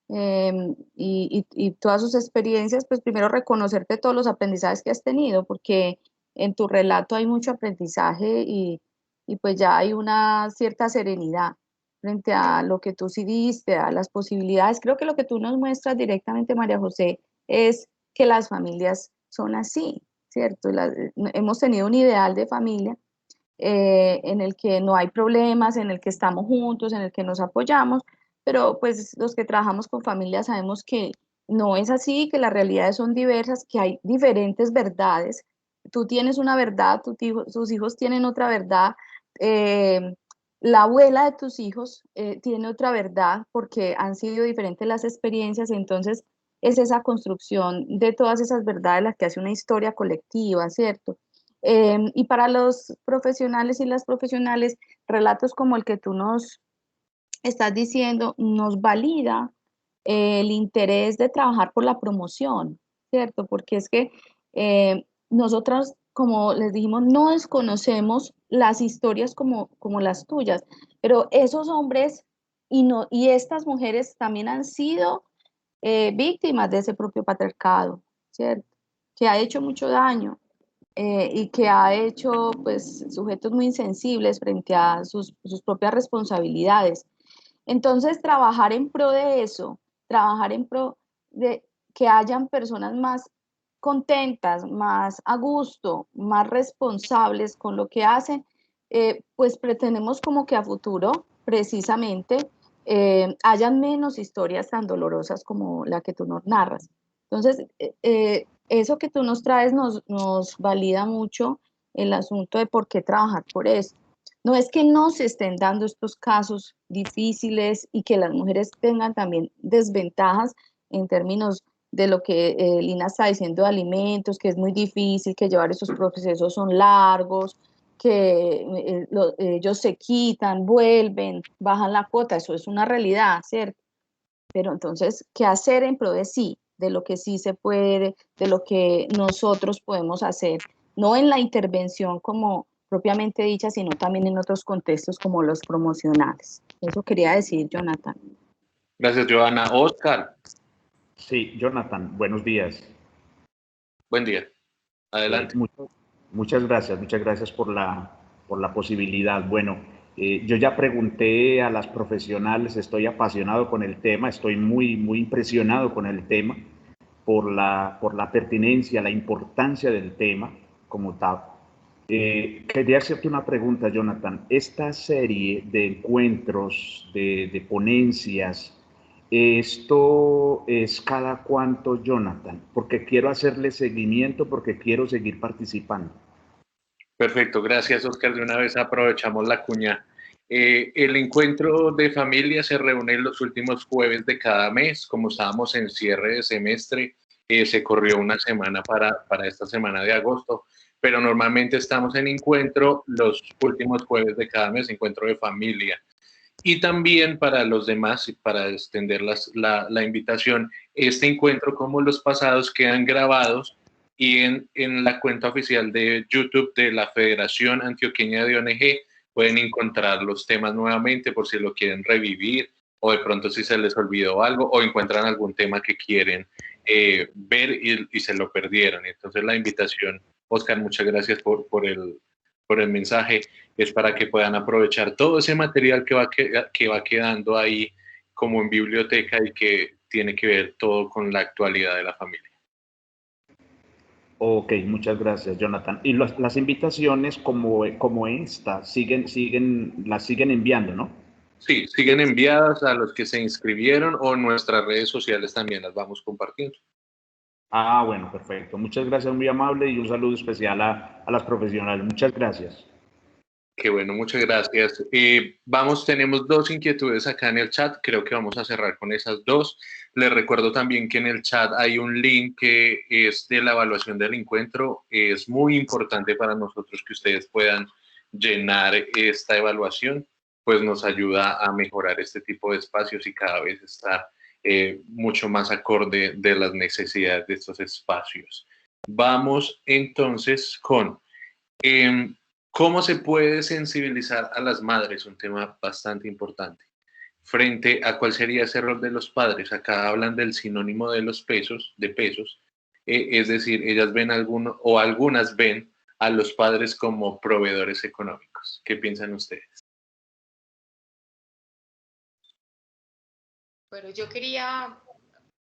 y todas sus experiencias, pues primero reconocerte todos los aprendizajes que has tenido, porque en tu relato hay mucho aprendizaje y pues ya hay una cierta serenidad frente a lo que tú sí diste, a las posibilidades. Creo que lo que tú nos muestras directamente, María José, es que las familias son así, ¿cierto? Hemos tenido un ideal de familia en el que no hay problemas, en el que estamos juntos, en el que nos apoyamos, pero pues los que trabajamos con familias sabemos que no es así, que las realidades son diversas, que hay diferentes verdades. Tú tienes una verdad, tus hijos tienen otra verdad, la abuela de tus hijos tiene otra verdad porque han sido diferentes las experiencias, entonces es esa construcción de todas esas verdades la que hace una historia colectiva, ¿cierto? Y para los profesionales y las profesionales, relatos como el que tú nos estás diciendo nos valida el interés de trabajar por la promoción, ¿cierto? Porque es que nosotras, como les dijimos, no desconocemos las historias como las tuyas, pero esos hombres y estas mujeres también han sido víctimas de ese propio patriarcado, ¿cierto? Que ha hecho mucho daño. Y que ha hecho pues sujetos muy insensibles frente a sus propias responsabilidades. Entonces, trabajar en pro de eso, trabajar en pro de que hayan personas más contentas, más a gusto, más responsables con lo que hacen, pues pretendemos como que a futuro, precisamente, hayan menos historias tan dolorosas como la que tú nos narras. Entonces, eso que tú nos traes nos valida mucho el asunto de por qué trabajar por eso. No es que no se estén dando estos casos difíciles y que las mujeres tengan también desventajas en términos de lo que Lina está diciendo de alimentos, que es muy difícil, que llevar esos procesos son largos, que ellos se quitan, vuelven, bajan la cuota, eso es una realidad, ¿cierto? Pero entonces, ¿qué hacer en pro de sí? De lo que sí se puede, de lo que nosotros podemos hacer, no en la intervención como propiamente dicha, sino también en otros contextos como los promocionales. Eso quería decir, Jonathan. Gracias, Joana. Oscar. Sí, Jonathan, buenos días. Buen día. Adelante. Muchas gracias por la posibilidad. Bueno, yo ya pregunté a las profesionales, estoy apasionado con el tema, estoy muy impresionado con el tema por la pertinencia, la importancia del tema como tal. Quería hacerte una pregunta, Jonathan. Esta serie de encuentros, de ponencias, ¿esto es cada cuánto, Jonathan? Porque quiero hacerle seguimiento, porque quiero seguir participando. Perfecto, gracias, Oscar. De una vez aprovechamos la cuña. El encuentro de familia se reúne los últimos jueves de cada mes. Como estábamos en cierre de semestre, se corrió una semana para esta semana de agosto, pero normalmente estamos en encuentro los últimos jueves de cada mes, encuentro de familia. Y también para los demás, para extender la invitación, este encuentro como los pasados quedan grabados y en la cuenta oficial de YouTube de la Federación Antioqueña de ONG pueden encontrar los temas nuevamente por si lo quieren revivir o de pronto si se les olvidó algo o encuentran algún tema que quieren ver y se lo perdieron. Entonces la invitación, Oscar, muchas gracias por por el mensaje. Es para que puedan aprovechar todo ese material que va quedando ahí como en biblioteca y que tiene que ver todo con la actualidad de la familia. Ok, muchas gracias, Jonathan. Y las invitaciones como esta las siguen enviando, ¿no? Sí, siguen enviadas a los que se inscribieron o en nuestras redes sociales también las vamos compartiendo. Ah, bueno, perfecto. Muchas gracias, muy amable, y un saludo especial a las profesionales. Muchas gracias. Qué bueno, muchas gracias. Tenemos dos inquietudes acá en el chat, creo que vamos a cerrar con esas dos. Les recuerdo también que en el chat hay un link que es de la evaluación del encuentro. Es muy importante para nosotros que ustedes puedan llenar esta evaluación, pues nos ayuda a mejorar este tipo de espacios y cada vez estar mucho más acorde de las necesidades de estos espacios. Vamos entonces con... ¿cómo se puede sensibilizar a las madres? Un tema bastante importante. Frente a cuál sería ese rol de los padres. Acá hablan del sinónimo de los pesos, es decir, ellas ven algunas ven a los padres como proveedores económicos. ¿Qué piensan ustedes? Bueno, yo quería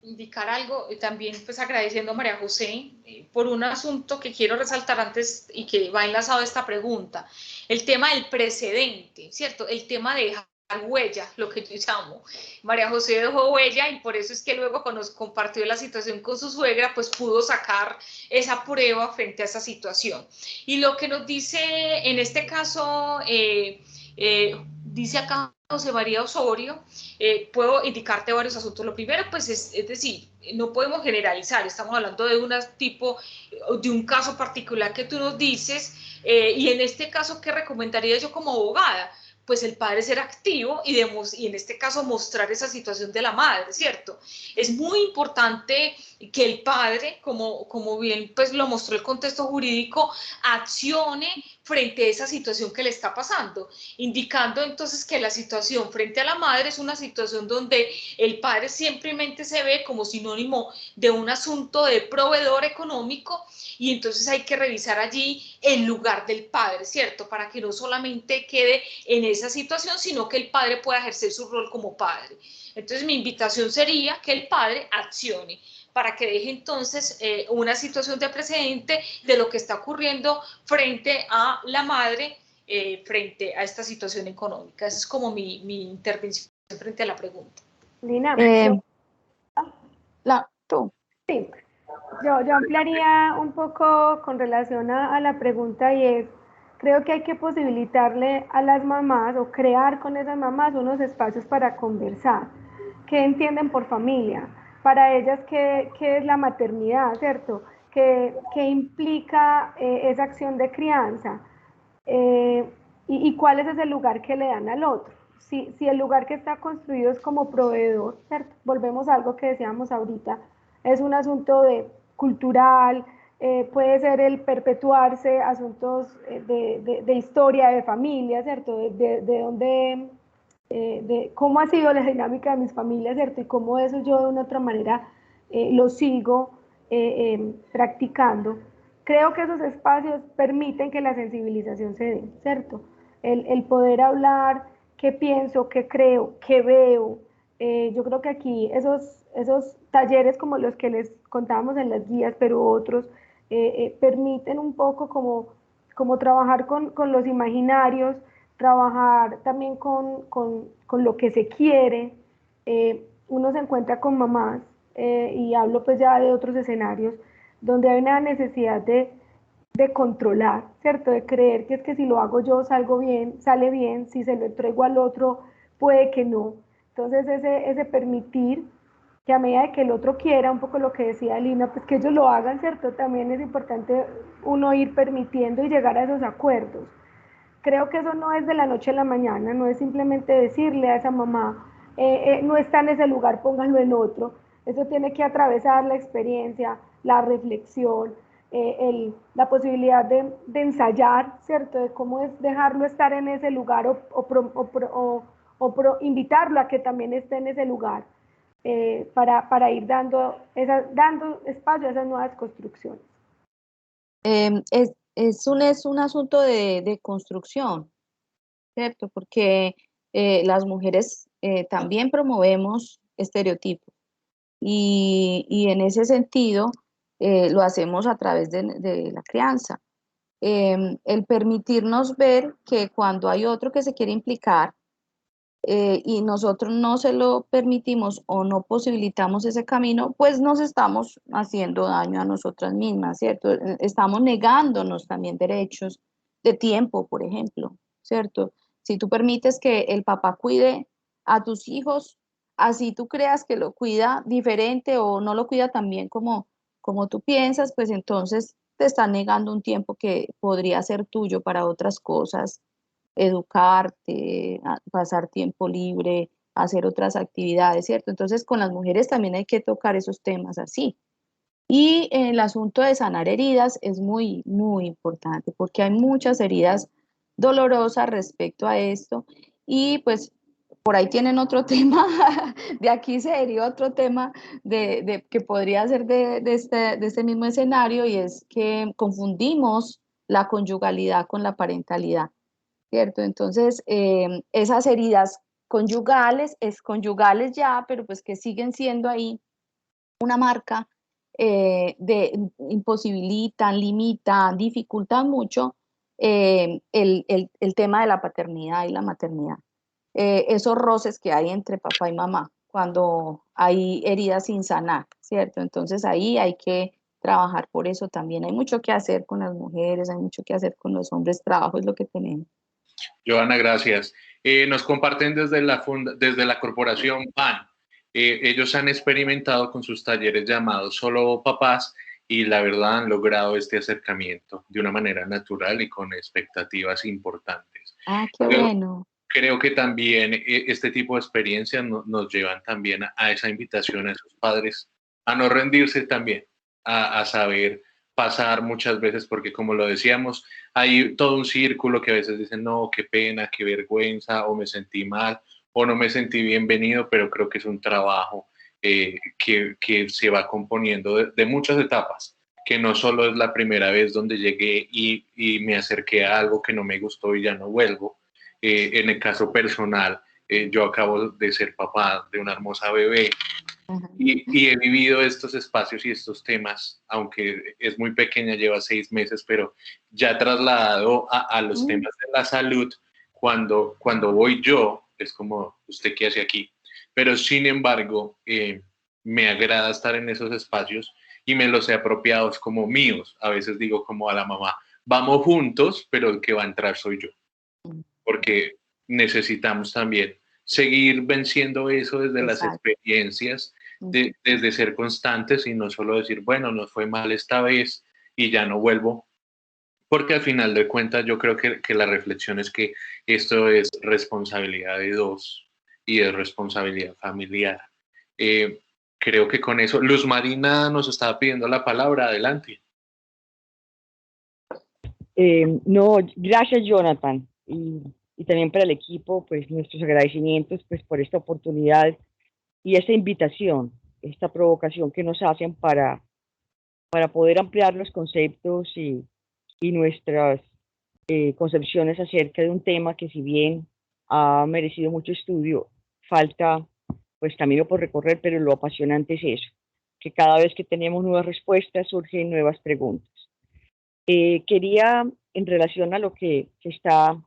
indicar algo, también pues agradeciendo a María José por un asunto que quiero resaltar antes y que va enlazado a esta pregunta, el tema del precedente, ¿cierto? El tema de dejar huella, lo que yo llamo. María José dejó huella y por eso es que luego cuando nos compartió la situación con su suegra, pues pudo sacar esa prueba frente a esa situación. Y lo que nos dice en este caso, dice acá José María Osorio, puedo indicarte varios asuntos. Lo primero, pues es decir, no podemos generalizar, estamos hablando de un caso particular que tú nos dices, y en este caso, ¿qué recomendaría yo como abogada? Pues el padre ser activo y en este caso mostrar esa situación de la madre, ¿cierto? Es muy importante que el padre, como bien pues lo mostró el contexto jurídico, accione frente a esa situación que le está pasando, indicando entonces que la situación frente a la madre es una situación donde el padre simplemente se ve como sinónimo de un asunto de proveedor económico y entonces hay que revisar allí el lugar del padre, ¿cierto? Para que no solamente quede en esa situación, sino que el padre pueda ejercer su rol como padre. Entonces mi invitación sería que el padre accione para que deje entonces una situación de precedente de lo que está ocurriendo frente a la madre, frente a esta situación económica. Esa es como mi intervención frente a la pregunta. Lina, tú. Sí, yo ampliaría un poco con relación a la pregunta y es, creo que hay que posibilitarle a las mamás o crear con esas mamás unos espacios para conversar. ¿Qué entienden por familia? Para ellas, ¿qué es la maternidad, cierto? ¿Qué implica esa acción de crianza? Y cuál es ese lugar que le dan al otro. Si el lugar que está construido es como proveedor, ¿cierto? Volvemos a algo que decíamos ahorita, es un asunto cultural, puede ser el perpetuarse asuntos de historia, de familia, ¿cierto? De cómo ha sido la dinámica de mis familias, ¿cierto? Y cómo eso yo de una otra manera lo sigo practicando. Creo que esos espacios permiten que la sensibilización se dé, ¿cierto? El poder hablar qué pienso, qué creo, qué veo. Yo creo que aquí esos talleres como los que les contábamos en las guías, pero otros, permiten un poco como trabajar con los imaginarios, trabajar también con lo que se quiere. Uno se encuentra con mamás, y hablo pues ya de otros escenarios, donde hay una necesidad de controlar, ¿cierto? De creer que es que si lo hago yo sale bien, si se lo entrego al otro, puede que no. Entonces ese permitir que a medida de que el otro quiera, un poco lo que decía Lina, pues que ellos lo hagan, ¿cierto? También es importante uno ir permitiendo y llegar a esos acuerdos. Creo que eso no es de la noche a la mañana, no es simplemente decirle a esa mamá, no está en ese lugar, póngalo en otro. Eso tiene que atravesar la experiencia, la reflexión, la posibilidad de ensayar, ¿cierto? De cómo es dejarlo estar en ese lugar o invitarlo a que también esté en ese lugar, para ir dando espacio a esas nuevas construcciones. es un asunto de construcción, ¿cierto? Porque las mujeres también promovemos estereotipos y en ese sentido lo hacemos a través de la crianza. El permitirnos ver que cuando hay otro que se quiere implicar y nosotros no se lo permitimos o no posibilitamos ese camino, pues nos estamos haciendo daño a nosotras mismas, ¿cierto? Estamos negándonos también derechos de tiempo, por ejemplo, ¿cierto? Si tú permites que el papá cuide a tus hijos, así tú creas que lo cuida diferente o no lo cuida tan bien como tú piensas, pues entonces te están negando un tiempo que podría ser tuyo para otras cosas, educarte, pasar tiempo libre, hacer otras actividades, ¿cierto? Entonces con las mujeres también hay que tocar esos temas así. Y el asunto de sanar heridas es muy, muy importante porque hay muchas heridas dolorosas respecto a esto y pues por ahí tienen otro tema, de aquí se deriva otro tema que podría ser de este mismo escenario y es que confundimos la conyugalidad con la parentalidad, ¿cierto? Entonces, esas heridas conyugales, es conyugales ya, pero pues que siguen siendo ahí una marca imposibilitan, limitan, dificultan mucho el tema de la paternidad y la maternidad. Esos roces que hay entre papá y mamá, cuando hay heridas sin sanar, ¿cierto? Entonces ahí hay que trabajar por eso también. Hay mucho que hacer con las mujeres, hay mucho que hacer con los hombres, trabajo es lo que tenemos. Joana, gracias. Nos comparten desde la corporación PAN. Ellos han experimentado con sus talleres llamados Solo Papás y la verdad han logrado este acercamiento de una manera natural y con expectativas importantes. Ah, qué bueno. Creo que también este tipo de experiencias nos llevan también a esa invitación a esos padres a no rendirse también, a saber pasar muchas veces, porque como lo decíamos, hay todo un círculo que a veces dicen, no, qué pena, qué vergüenza, o me sentí mal, o no me sentí bienvenido, pero creo que es un trabajo que se va componiendo de muchas etapas, que no solo es la primera vez donde llegué y me acerqué a algo que no me gustó y ya no vuelvo. En el caso personal, yo acabo de ser papá de una hermosa bebé y he vivido estos espacios y estos temas, aunque es muy pequeña, lleva 6 meses, pero ya trasladado a los temas de la salud, cuando voy yo, es como, ¿usted qué hace aquí? Pero sin embargo, me agrada estar en esos espacios y me los he apropiado como míos. A veces digo como a la mamá, vamos juntos, pero el que va a entrar soy yo. Porque necesitamos también seguir venciendo eso desde las experiencias, desde ser constantes y no solo decir, bueno, nos fue mal esta vez y ya no vuelvo, porque al final de cuentas yo creo que la reflexión es que esto es responsabilidad de dos y es responsabilidad familiar. Creo que con eso, Luz Marina nos estaba pidiendo la palabra, adelante. No, gracias Jonathan y también para el equipo, pues nuestros agradecimientos pues por esta oportunidad y esta invitación, esta provocación que nos hacen para poder ampliar los conceptos y nuestras concepciones acerca de un tema que si bien ha merecido mucho estudio, falta pues camino por recorrer, pero lo apasionante es eso, que cada vez que tenemos nuevas respuestas surgen nuevas preguntas. Quería, en relación a lo que se está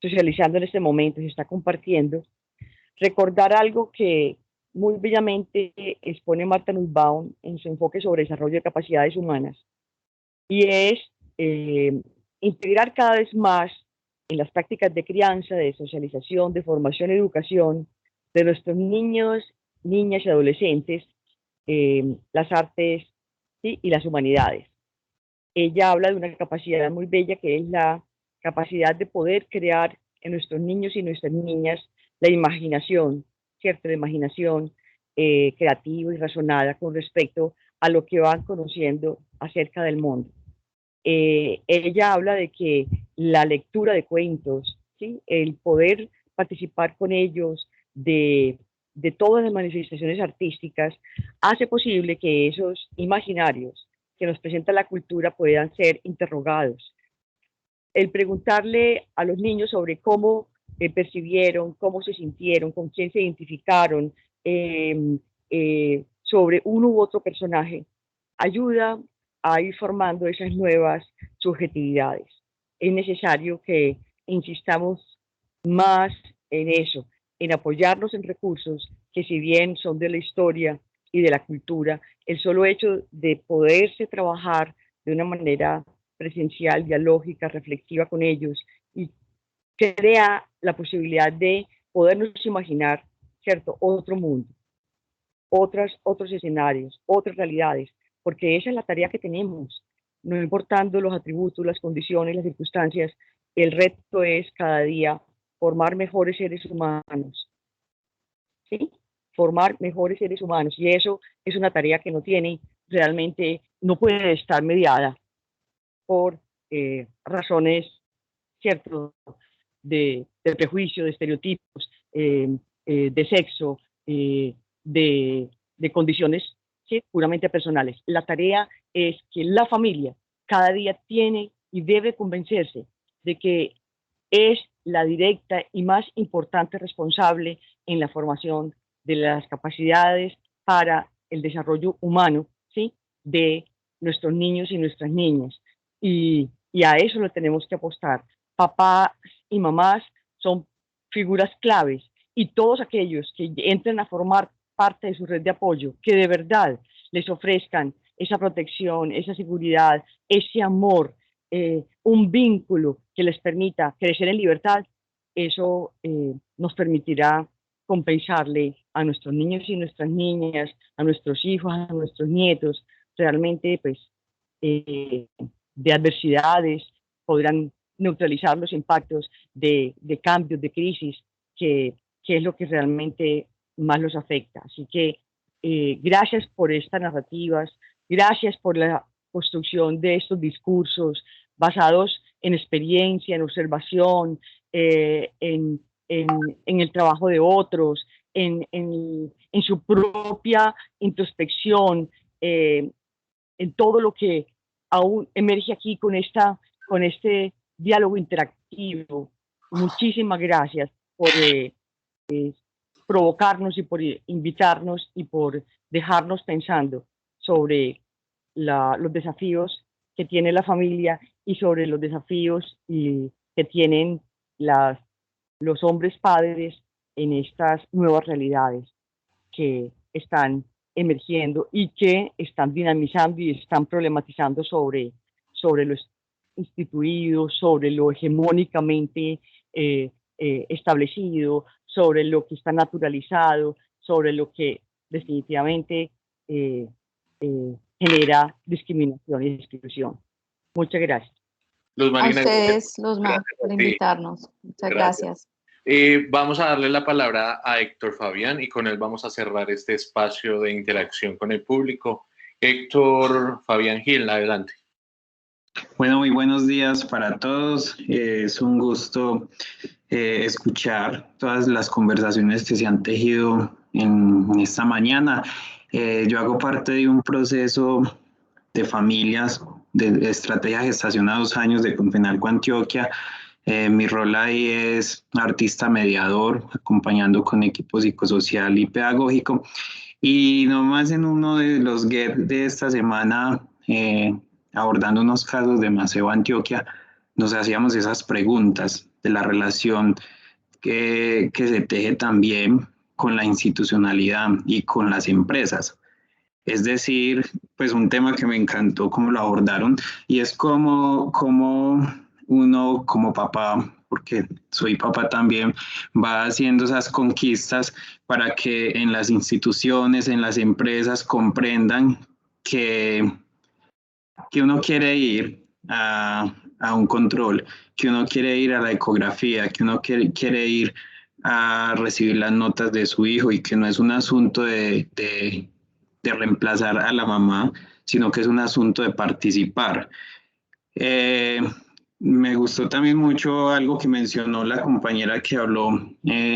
socializando en este momento, se está compartiendo, recordar algo que muy bellamente expone Martha Nussbaum en su enfoque sobre desarrollo de capacidades humanas, y es integrar cada vez más en las prácticas de crianza, de socialización, de formación y educación de nuestros niños, niñas y adolescentes, las artes, ¿sí?, y las humanidades. Ella habla de una capacidad muy bella que es la capacidad de poder crear en nuestros niños y nuestras niñas la imaginación, ¿cierto? La imaginación creativa y razonada con respecto a lo que van conociendo acerca del mundo. Ella habla de que la lectura de cuentos, ¿sí?, el poder participar con ellos de todas las manifestaciones artísticas, hace posible que esos imaginarios que nos presenta la cultura puedan ser interrogados. El preguntarle a los niños sobre cómo percibieron, cómo se sintieron, con quién se identificaron, sobre uno u otro personaje, ayuda a ir formando esas nuevas subjetividades. Es necesario que insistamos más en eso, en apoyarnos en recursos que, si bien son de la historia y de la cultura, el solo hecho de poderse trabajar de una manera presencial, dialógica, reflexiva con ellos, y crea la posibilidad de podernos imaginar, ¿cierto?, otro mundo, otros escenarios, otras realidades, porque esa es la tarea que tenemos, no importando los atributos, las condiciones, las circunstancias. El reto es cada día formar mejores seres humanos, ¿sí? Formar mejores seres humanos, y eso es una tarea que no tiene, realmente no puede estar mediada por razones, ¿cierto?, de prejuicio, de estereotipos, de sexo, de condiciones, ¿sí?, puramente personales. La tarea es que la familia cada día tiene y debe convencerse de que es la directa y más importante responsable en la formación de las capacidades para el desarrollo humano, ¿sí?, de nuestros niños y nuestras niñas. Y a eso lo tenemos que apostar. Papás y mamás son figuras claves, y todos aquellos que entren a formar parte de su red de apoyo, que de verdad les ofrezcan esa protección, esa seguridad, ese amor, un vínculo que les permita crecer en libertad, eso nos permitirá compensarle a nuestros niños y nuestras niñas, a nuestros hijos, a nuestros nietos, realmente, pues, de adversidades, podrán neutralizar los impactos de cambios, de crisis, que es lo que realmente más los afecta. Así que gracias por estas narrativas, gracias por la construcción de estos discursos basados en experiencia, en observación, en el trabajo de otros, en su propia introspección, en todo lo que aún emerge aquí con este diálogo interactivo. Muchísimas gracias por provocarnos y por invitarnos y por dejarnos pensando sobre los desafíos que tiene la familia y sobre los desafíos que tienen los hombres padres en estas nuevas realidades que están emergiendo y que están dinamizando y están problematizando sobre lo instituido, sobre lo hegemónicamente establecido, sobre lo que está naturalizado, sobre lo que definitivamente genera discriminación y exclusión. Muchas gracias. Luz Marina, a ustedes, Luzma, por invitarnos. Muchas gracias. Vamos a darle la palabra a Héctor Fabián y con él vamos a cerrar este espacio de interacción con el público. Héctor Fabián Gil, adelante. Bueno, muy buenos días para todos. Es un gusto escuchar todas las conversaciones que se han tejido en esta mañana. Yo hago parte de un proceso de familias de estrategia gestación a 2 años de Confenalco Antioquia. Mi rol ahí es artista mediador, acompañando con equipo psicosocial y pedagógico. Y nomás en uno de los GET de esta semana, abordando unos casos de Maceo Antioquia, nos hacíamos esas preguntas de la relación que se teje también con la institucionalidad y con las empresas. Es decir, pues un tema que me encantó cómo lo abordaron, y es cómo uno como papá, porque soy papá también, va haciendo esas conquistas para que en las instituciones, en las empresas comprendan que uno quiere ir a un control, que uno quiere ir a la ecografía, que uno quiere ir a recibir las notas de su hijo, y que no es un asunto de reemplazar a la mamá, sino que es un asunto de participar. Me gustó también mucho algo que mencionó la compañera que habló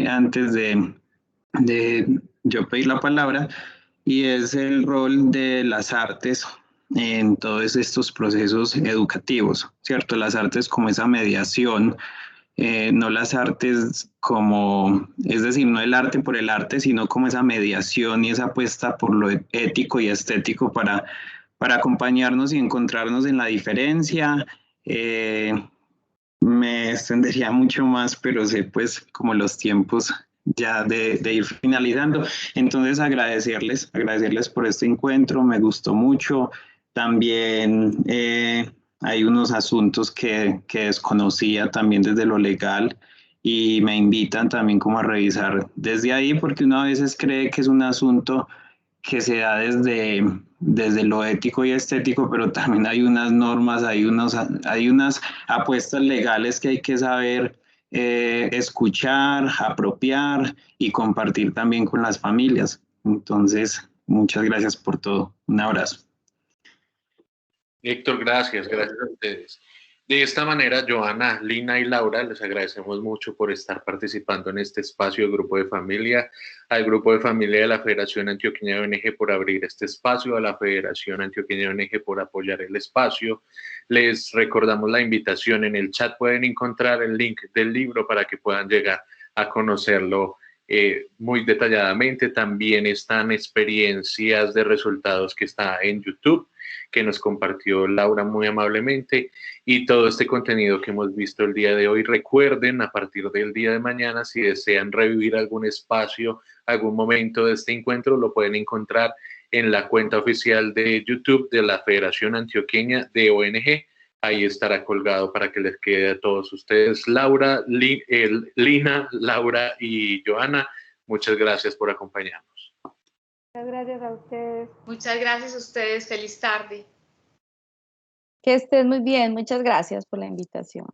antes de yo pedir la palabra, y es el rol de las artes en todos estos procesos educativos, ¿cierto? Las artes como esa mediación, no las artes como, es decir, no el arte por el arte, sino como esa mediación y esa apuesta por lo ético y estético para acompañarnos y encontrarnos en la diferencia. Me extendería mucho más, pero sé pues como los tiempos ya de ir finalizando. Entonces agradecerles por este encuentro, me gustó mucho. También hay unos asuntos que desconocía también desde lo legal y me invitan también como a revisar desde ahí, porque uno a veces cree que es un asunto que se da desde lo ético y estético, pero también hay unas normas, hay unas apuestas legales que hay que saber escuchar, apropiar y compartir también con las familias. Entonces, muchas gracias por todo. Un abrazo. Héctor, gracias a ustedes. De esta manera, Joana, Lina y Laura, les agradecemos mucho por estar participando en este espacio de Grupo de Familia, al Grupo de Familia de la Federación Antioqueña de ONG por abrir este espacio, a la Federación Antioqueña de ONG por apoyar el espacio. Les recordamos la invitación, en el chat pueden encontrar el link del libro para que puedan llegar a conocerlo muy detalladamente. También están experiencias de resultados que está en YouTube, que nos compartió Laura muy amablemente, y todo este contenido que hemos visto el día de hoy. Recuerden, a partir del día de mañana, si desean revivir algún espacio, algún momento de este encuentro, lo pueden encontrar en la cuenta oficial de YouTube de la Federación Antioqueña de ONG. Ahí estará colgado para que les quede a todos ustedes. Laura, Lina, Laura y Joana, muchas gracias por acompañarnos. Muchas gracias a ustedes. Muchas gracias a ustedes. Feliz tarde. Que estés muy bien. Muchas gracias por la invitación.